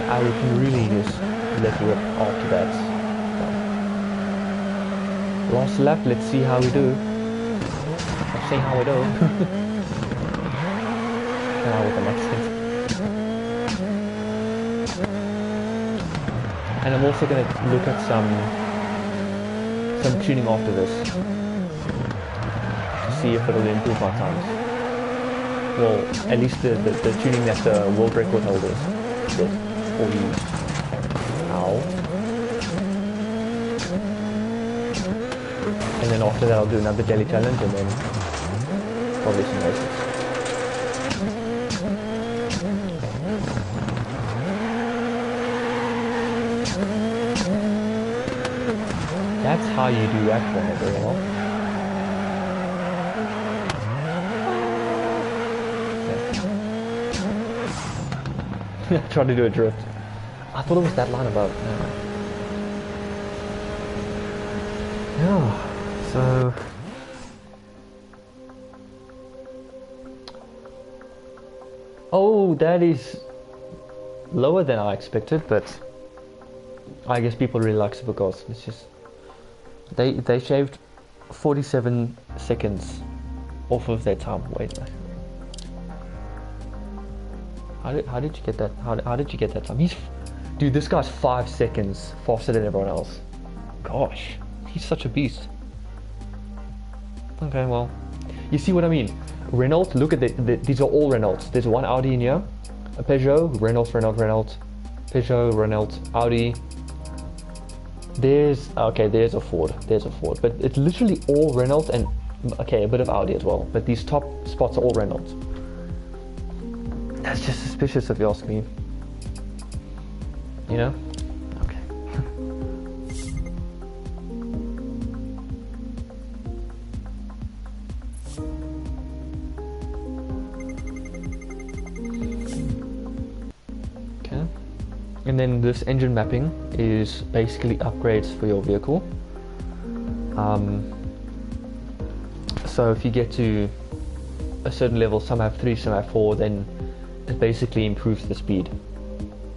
[SPEAKER 1] I can really just let you up after that. So, last lap, let's see how we do. Let's see how we do. Now with the next hit. And I'm also going to look at some tuning after this to see if it'll improve my times. Well, at least the tuning that the world record holders did. Or use. Ow. And then after that I'll do another daily challenge and then probably some races. That's how you do that one very well. Try to do a drift. I thought it was that line above. Yeah. So oh, that is lower than I expected, but I guess people really like supercars. It's just they shaved 47 seconds off of their time. Wait. How did you get that? How did you get that time? Dude, this guy's 5 seconds faster than everyone else. Gosh, he's such a beast. Okay, well, you see what I mean. Renault, look at these are all Renaults. There's one Audi in here, a Peugeot, Renault, Peugeot, Renault, Audi. There's a Ford. There's a Ford, but it's literally all Renault and okay, a bit of Audi as well. But these top spots are all Renault. That's just suspicious if you ask me. You know? Okay. Okay. And then this engine mapping is basically upgrades for your vehicle. So if you get to a certain level, some have 3, some have 4, then it basically improves the speed,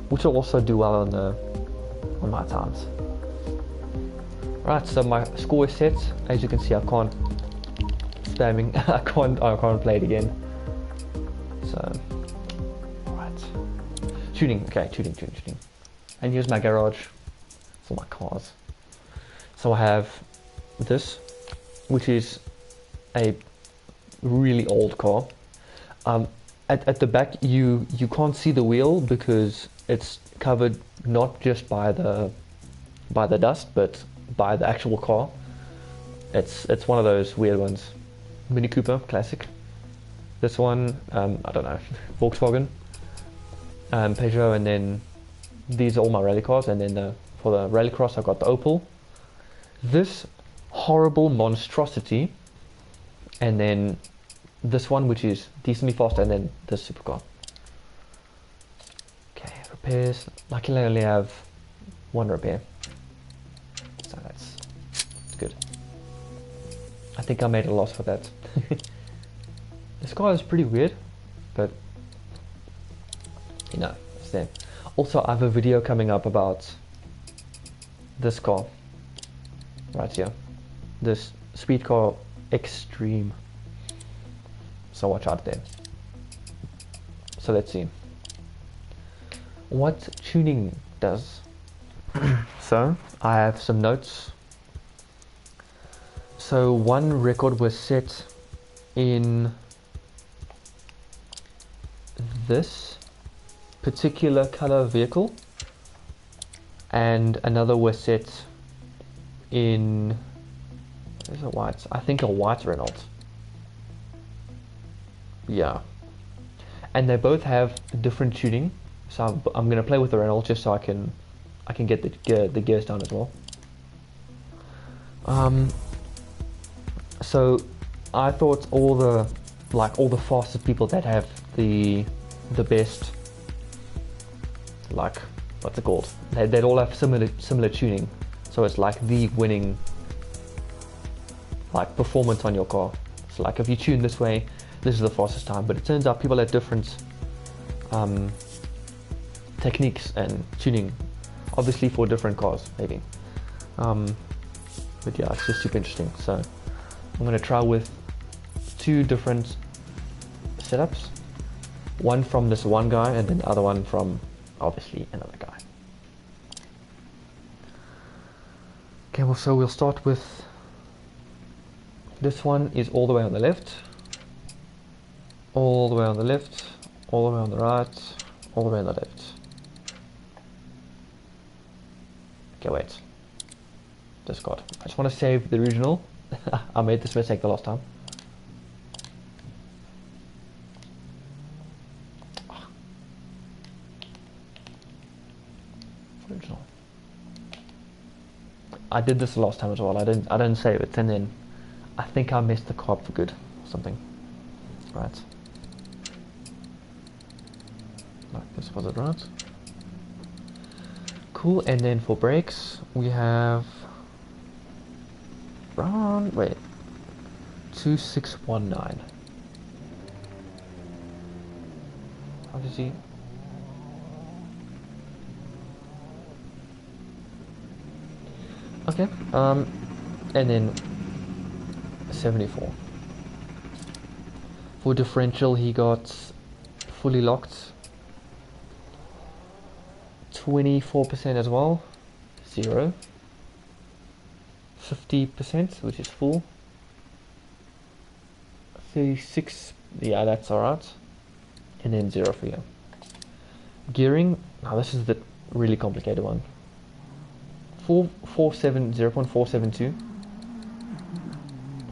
[SPEAKER 1] which will also do well on my times. Right, so my score is set. As you can see, I can't spamming. I can't play it again. So, right, tuning. Okay, tuning. And here's my garage for my cars. So I have this, which is a really old car. At the back, you can't see the wheel because it's covered not just by the dust, but by the actual car. It's one of those weird ones. Mini Cooper, classic. This one, I don't know, Volkswagen, Peugeot, and then these are all my rally cars. And then for the rallycross, I got the Opel. This horrible monstrosity, and then this one, which is decently fast, and then this supercar. Okay, repairs. Luckily I only have one repair, so that's good. I think I made a loss for that. This car is pretty weird, but you know, it's there. Also, I have a video coming up about this car right here, this Speed Car Extreme, so watch out there. So let's see what tuning does. So I have some notes. So one record was set in this particular color vehicle, and another was set in, there's a white, I think a white Renault. Yeah, and they both have different tuning. So I'm gonna play with the Renault just so I can get the gears down as well. So I thought all the fastest people that have the best, like, what's it called? They'd all have similar tuning. So it's like the winning, like, performance on your car. So like if you tune this way, this is the fastest time. But it turns out people have different techniques and tuning, obviously for different cars maybe. But yeah, it's just super interesting. So I'm gonna try with two different setups. One from this one guy and then the other one from obviously another guy. Okay, well, so we'll start with this one. Is all the way on the left, all the way on the left, all the way on the right, all the way on the left. Okay, wait. Discard. I just want to save the original. I made this mistake the last time. Original. I did this the last time as well. I didn't save it, and then I think I messed the card for good or something. Right. Like this, was it right? Cool. And then for brakes we have round, wait, 2619. How does he? Okay. And then 74. For differential he got fully locked 24% as well, 0, 50%, which is full, 36, yeah, that's alright, and then 0 for you. Gearing, now this is the really complicated one. 0.472.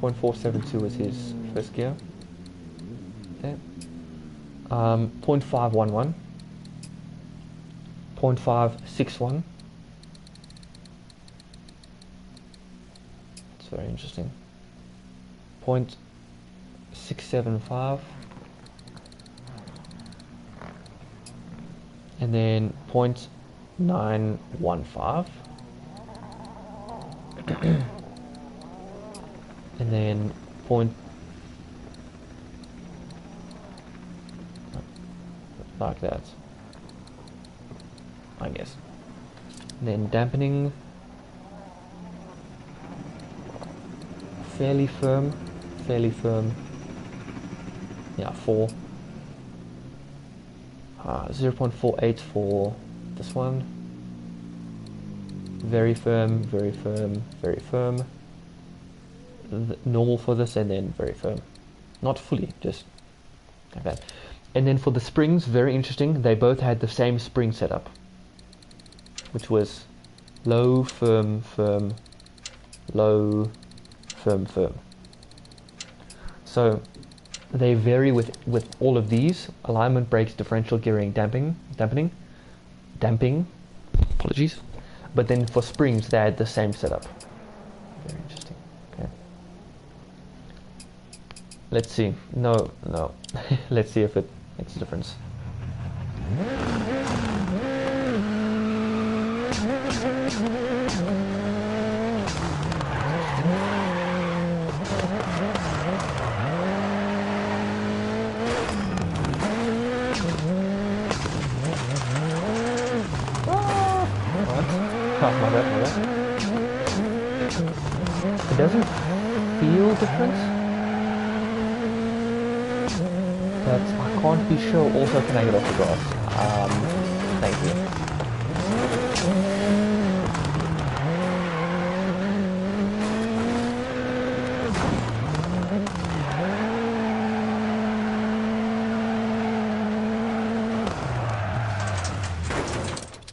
[SPEAKER 1] 0.472 is his first gear. Okay. 0.511. 0.561. It's very interesting. 0.675. And then 0.915. And then like that, I guess. And then dampening, fairly firm, yeah, 4. 0.48 for this one. Very firm, very firm, very firm. Normal for this, and then very firm. Not fully, just like that. And then for the springs, very interesting, they both had the same spring setup, which was low, firm, firm, low, firm, firm. So they vary with all of these: alignment, brakes, differential, gearing, damping, apologies. But then for springs, they had the same setup. Very interesting. Okay. Let's see. No. Let's see if it makes a difference. Oh, my bad, my bad. It doesn't feel different, but I can't be sure. Also, can I get off the grass? Thank you.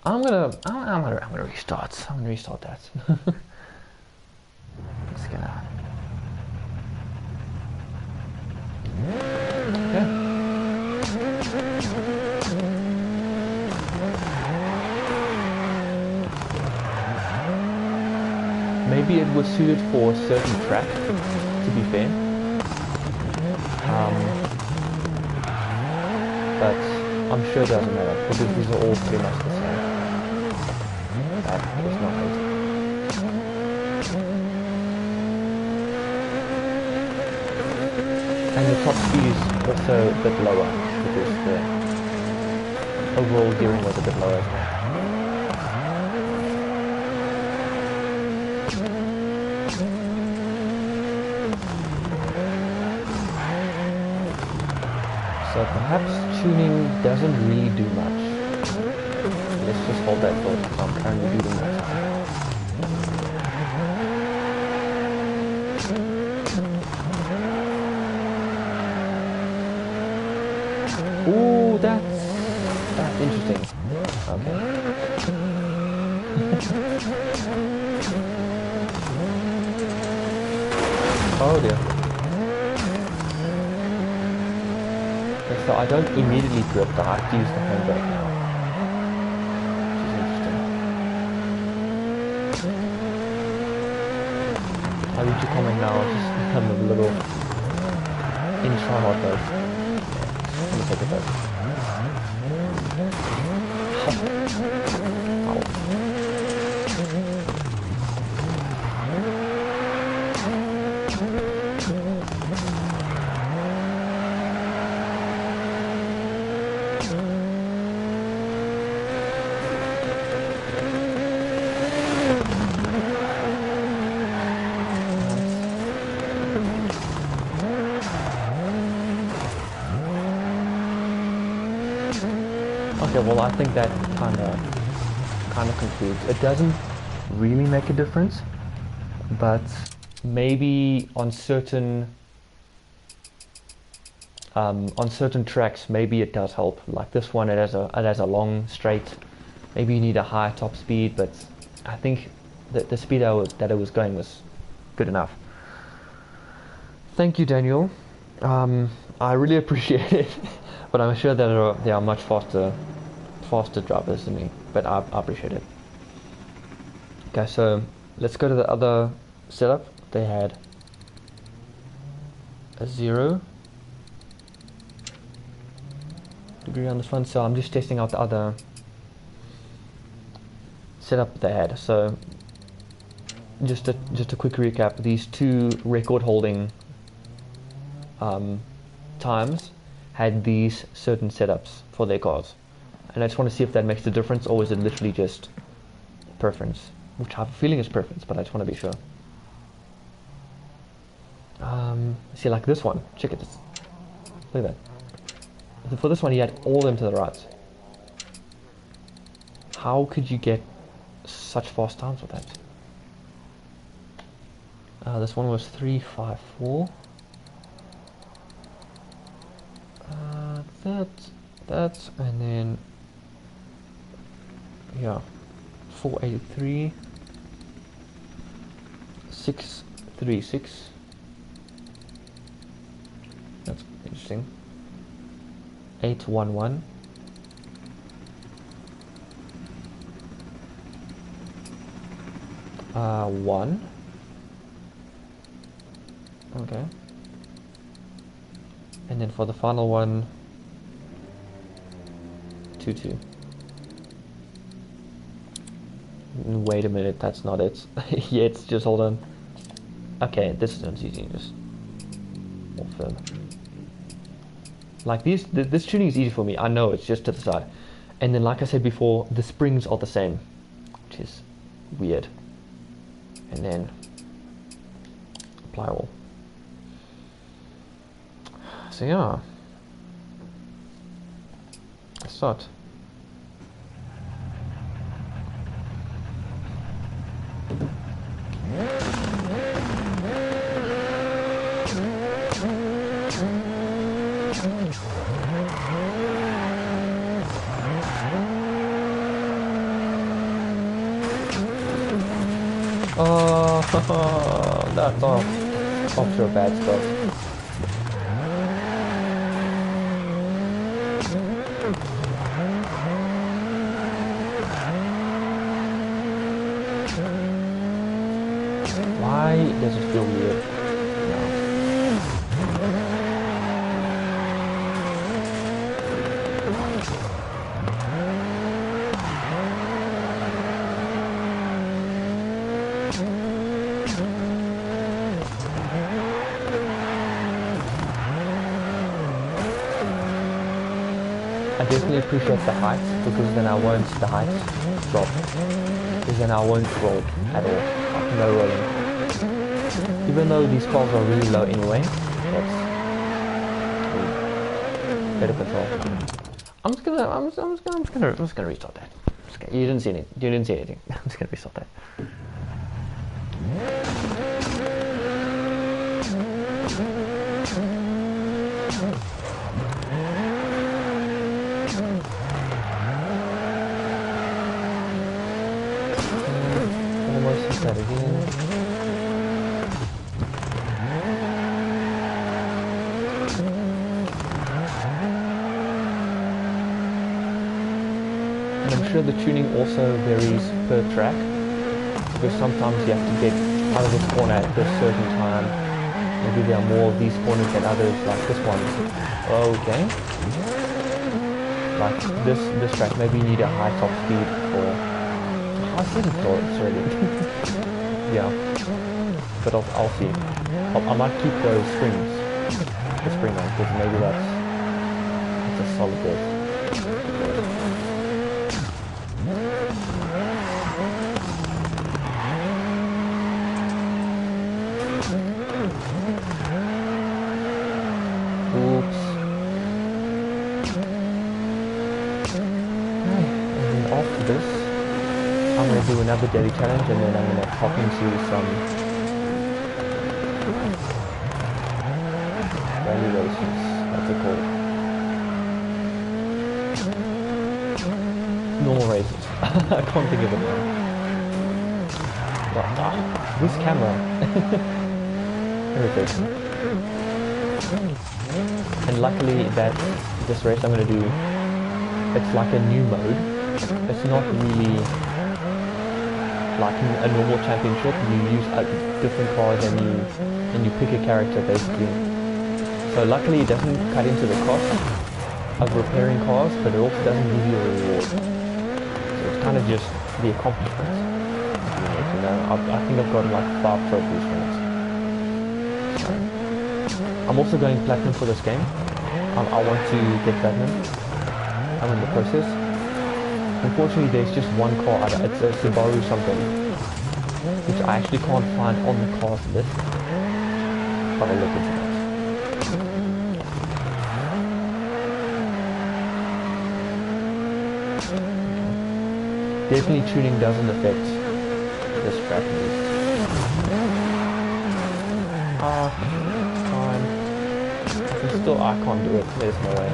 [SPEAKER 1] I'm gonna restart. I'm gonna restart that. Just gonna. Yeah. Maybe it was suited for a certain track, to be fair. But I'm sure it doesn't matter because these are all pretty much the same. That was not it. And the top speed is also a bit lower because the overall gearing was a bit lower as well. So perhaps tuning doesn't really do much. Let's just hold that thought because I'm currently doing that. Ooh, that's interesting. Okay. Oh dear. Okay, so I don't immediately drift, I have to use the handbrake now. I reach a comment now, just become a little in try-hard mode. Let me take a break. Ow. Okay, well I think that kind of concludes. It doesn't really make a difference, but maybe on certain tracks, maybe it does help. Like this one, it has a long straight. Maybe you need a higher top speed, but I think that the speed that it was going was good enough. Thank you, Daniel. I really appreciate it, but I'm sure that there are much faster drivers than me, but I appreciate it. Okay, so let's go to the other setup. They had a 0 degree on this one, so I'm just testing out the other setup they had. So just a quick recap. These two record holding times had these certain setups for their cars, and I just want to see if that makes a difference, or is it literally just preference, which I have a feeling is preference, but I just want to be sure. See, like this one, check it, look at that. For this one he had all of them to the right. How could you get such fast times with that? This one was 354. That, and then yeah, 483, 636. That's interesting. 811. One. Okay. And then for the final one, 22. Wait a minute, that's not it. Yeah, it's just, hold on. Okay, this is easy, just more firm. Like this tuning is easy for me. I know it's just to the side. And then, like I said before, the springs are the same, which is weird. And then apply all. So yeah, let's start. Oh, that's off to a bad start. Why does it feel weird? I definitely appreciate the height because then the height drop, because then I won't roll at all, like no rolling. Even though these cars are really low anyway, that's better control. I'm just gonna restart that. You didn't see anything. You didn't see anything. I'm just gonna restart that. Almost that again. And I'm sure the tuning also varies per track, because sometimes you have to get out of this corner at this certain time. Maybe there are more of these corners than others, like this one. Okay. Like this track, maybe you need a high top speed for... I said it already. Yeah. But I'll see. I might keep those springs. The spring one, because maybe that's a solid bit. I'm going to do another daily challenge, and then I'm going to hop into some rally races. What's it called? Normal races. I can't think of it now. Oh, this camera. Irritating. And luckily that this race I'm going to do, it's like a new mode. It's not really like a normal championship. You use different cars and you pick a character basically. So luckily it doesn't cut into the cost of repairing cars, but it also doesn't give you a reward. So it's kind of just the accomplishment. You know, I think I've gotten like 5 trophies from it. So, I'm also going platinum for this game. I want to get platinum. I'm in the process. Unfortunately, there's just one car. It's a Subaru something, which I actually can't find on the cars list. But I'll look into that. Definitely tuning doesn't affect this track list. Fine. I can't do it. There's no way.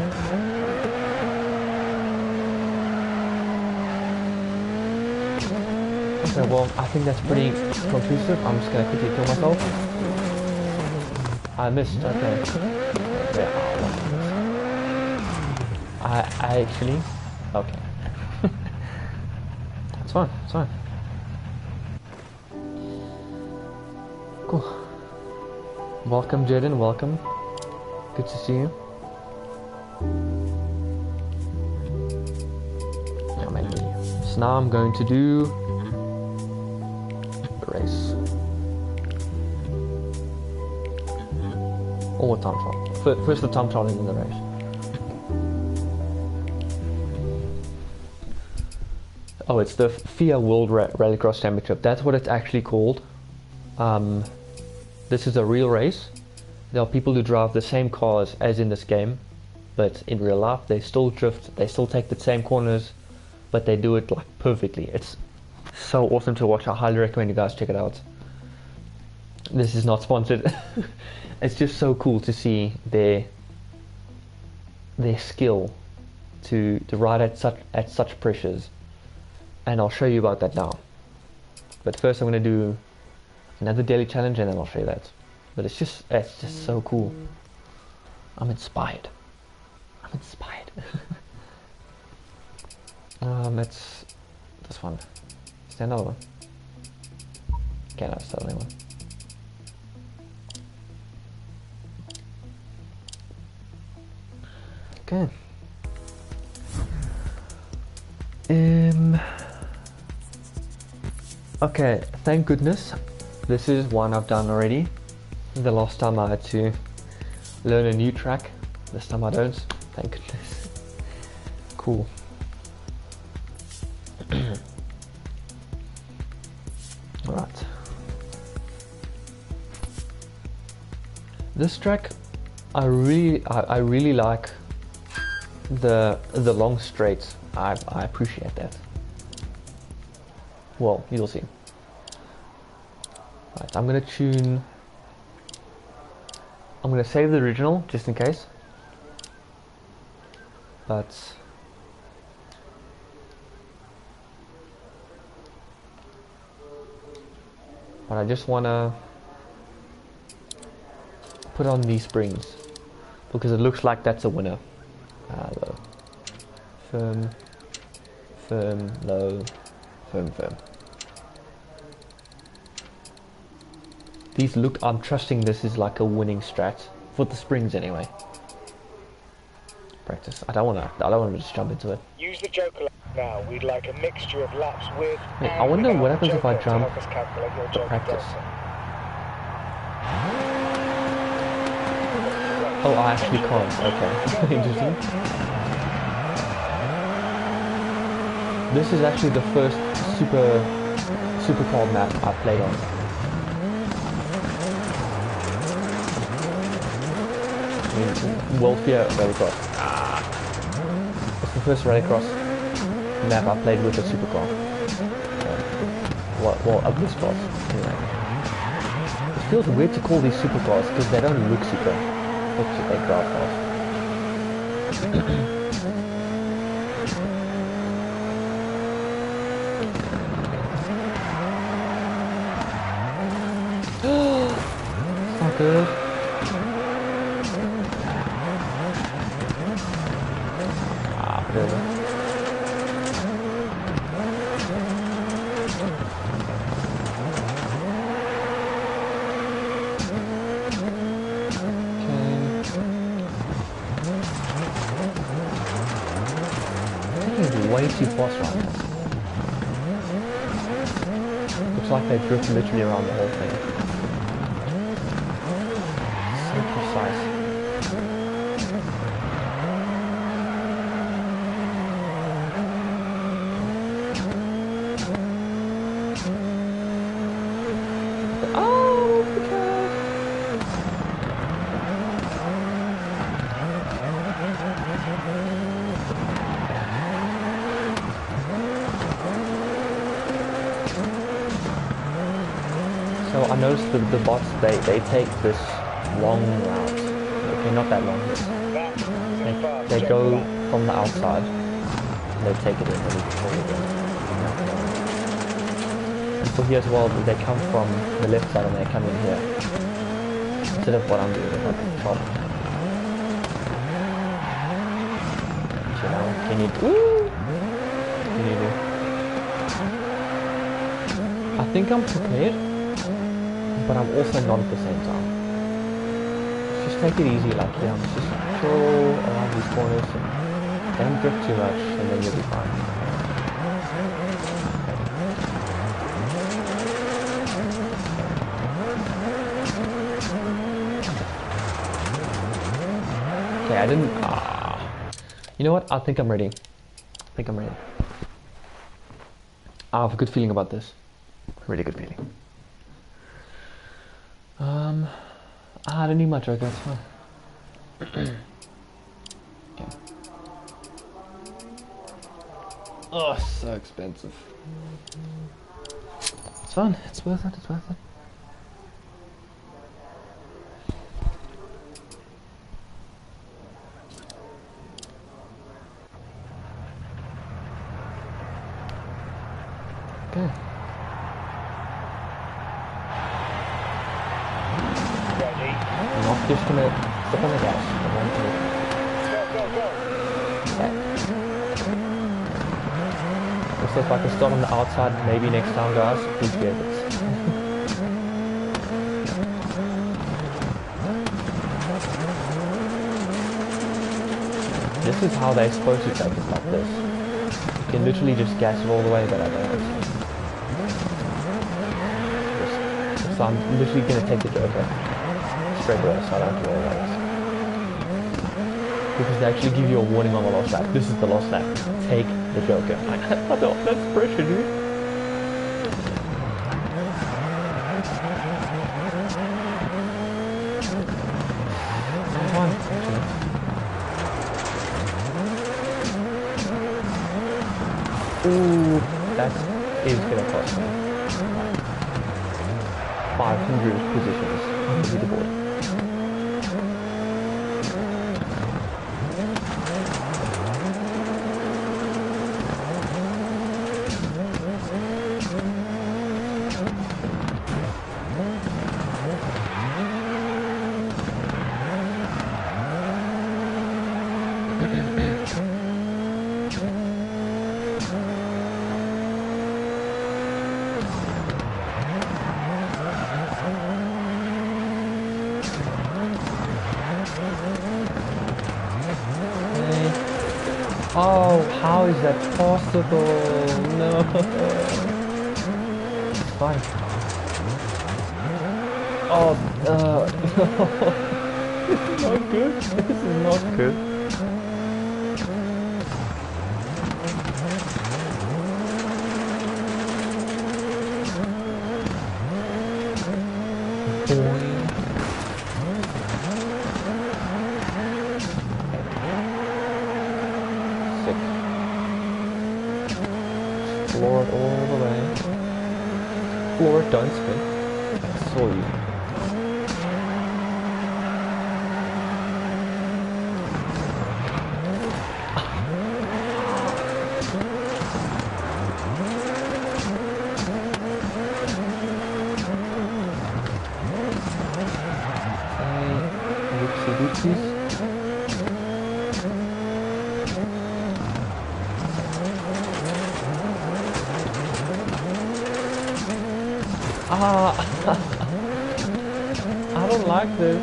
[SPEAKER 1] Okay, well, I think that's pretty conclusive. I'm just gonna quickly kill myself. I missed, okay. Yeah, I actually... Okay. It's fine, it's fine. Cool. Welcome, Jaden, welcome. Good to see you. Yeah, maybe. So now I'm going to do... race. Or time trial. First the time trial and then the race. Oh, it's the FIA World Rallycross Championship. That's what it's actually called. This is a real race. There are people who drive the same cars as in this game, but in real life they still drift, they still take the same corners, but they do it like perfectly. It's so awesome to watch. I highly recommend you guys check it out. This is not sponsored. It's just so cool to see their skill to ride at such pressures, and I'll show you about that now. But first I'm going to do another daily challenge and then I'll show you that. But it's just so cool. I'm inspired. It's this one. Is there another one? Okay, no, it's the only one. Okay. Okay, thank goodness this is one I've done already. The last time I had to learn a new track. This time I don't. Thank goodness. Cool. Alright. This track, I really like the long straights. I appreciate that. Well, you'll see. Right, I'm gonna save the original just in case. But I just wanna put on these springs because it looks like that's a winner. Low. Firm, firm, low, firm, firm. These look, I'm trusting this is like a winning strat for the springs anyway. Practice. I don't wanna just jump into it.
[SPEAKER 2] Use the Joker now. We'd like a mixture of laps with.
[SPEAKER 1] Wait, I wonder what happens if I jump to practice. Oh, I actually can't. Okay, interesting. This is actually the first supercar map I played on. World-FIA Rallycross. It's the first Rallycross map I played with a supercar. Well, of this class. Anyway. It feels weird to call these supercars because they don't look super. They drive fast. It's not good. Whatever. Way too fast right now. Looks like they drift literally around the whole thing. So precise. So I noticed the bots, they take this long route. Okay, not that long. They go from the outside. And they take it in and and for here as well, they come from the left side and they come in here. Instead of what I'm doing, like a top. Can you do? I think I'm prepared, but I'm also not at the same time. Just take it easy, like yeah, just chill around these corners and don't drift too much, and then you'll be fine. Okay, I didn't. You know what? I think I'm ready. I have a good feeling about this. Really good feeling. I don't need my Joker, that's fine. Okay. Oh, so expensive. It's fun, it's worth it, it's worth it. Okay.
[SPEAKER 2] Ready?
[SPEAKER 1] I'm not just gonna step on the gas. I want to.
[SPEAKER 2] Go, go, go.
[SPEAKER 1] Okay. Also, if I can start on the outside, maybe next time, guys, please get it. This is how they're supposed to take it, like this. You can literally just gas it all the way, but I don't want to. So I'm literally going to take the Joker straight away, so I don't have to worry about it. Because they actually give you a warning on the last lap. This is the last lap. Take the Joker. I don't, that's pressure, dude. It's fine, actually. Ooh, that is going to cost me 500 positions on the leaderboard. Oh, how is that possible? No. It's fine. Oh, this is not good. This is not good. Floor it all the way. Floor it, don't spin. I saw you. Whoopsie doopsies. I don't like this.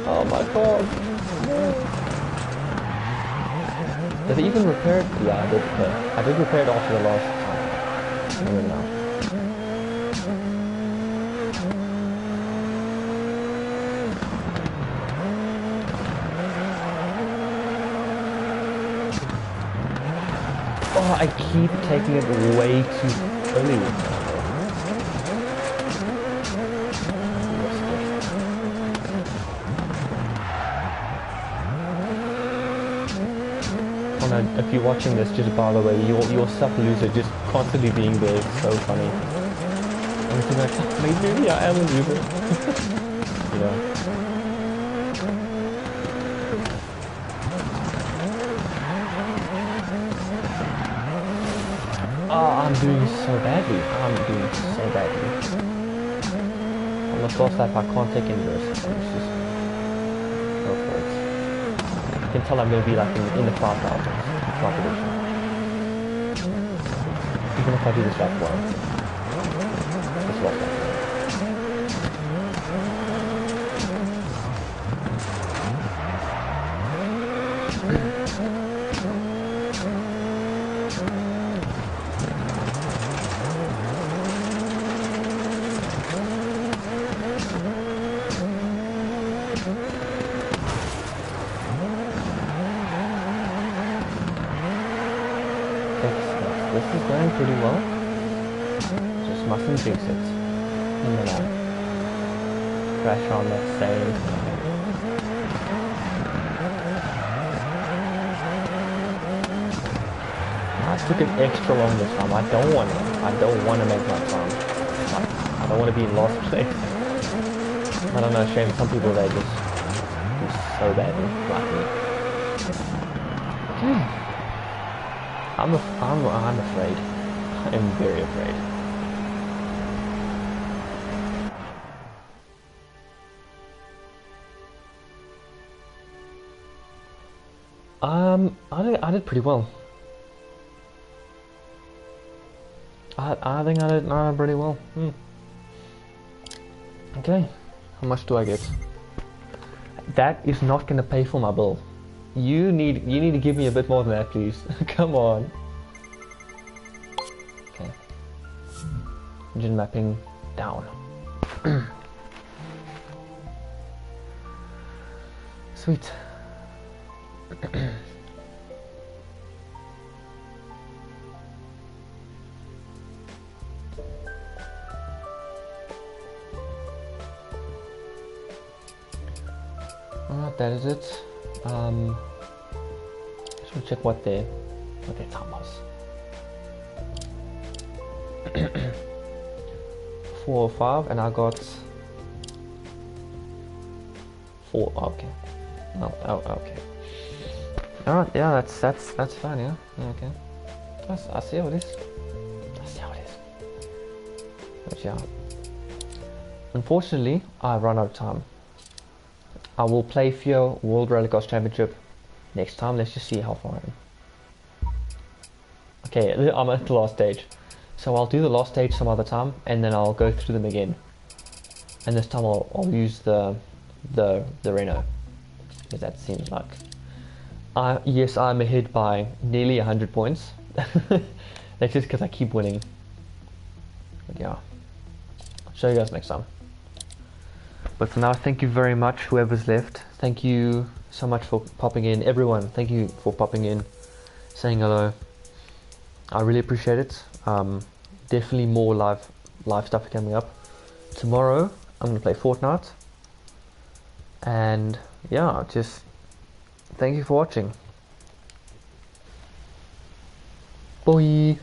[SPEAKER 1] Oh my god. No. Did they even repair it? Yeah, I did repair. I did repair it after the last time. I don't know. Oh, I keep taking it way too early. If you're watching this, just by the way, your sub loser just constantly being there is so funny. And it's like, oh, maybe I am a loser. You know. Oh, I'm doing so badly. I'm doing so badly. On the first lap, I can't take any risks. It's just go for it. I can tell I'm going to be like in the 5,000s. Even if I do this lap well. This lap well. This is going pretty well. Just mustn't jinx it. I'm gonna crash on that same. I took it extra long this time. I don't want to make my time. I don't want to be in last place. I don't know, shame. Some people, they just do so badly, like me. I'm afraid. I am very afraid. I did pretty well. I think I did pretty well. Okay, how much do I get? That is not gonna pay for my bill. You need to give me a bit more than that, please. Come on. Okay. Engine mapping down. Sweet. Alright, that is it. Just want to check what their time was. 4:05, and I got 4. Okay. Oh, okay. Alright, yeah, that's fine. Yeah, okay. I see how it is. But yeah, unfortunately, I've run out of time. I will play FIO World Rallycross Championship next time. Let's just see how far I am. Okay, I'm at the last stage. So I'll do the last stage some other time, and then I'll go through them again. And this time I'll use the Renault, because that seems like... yes, I'm ahead by nearly 100 points. That's just because I keep winning. But yeah, I'll show you guys next time. But for now, thank you very much, whoever's left. Thank you so much for popping in. Everyone, thank you for popping in, saying hello. I really appreciate it. Definitely more live stuff coming up. Tomorrow, I'm going to play Fortnite. And yeah, just thank you for watching. Bye.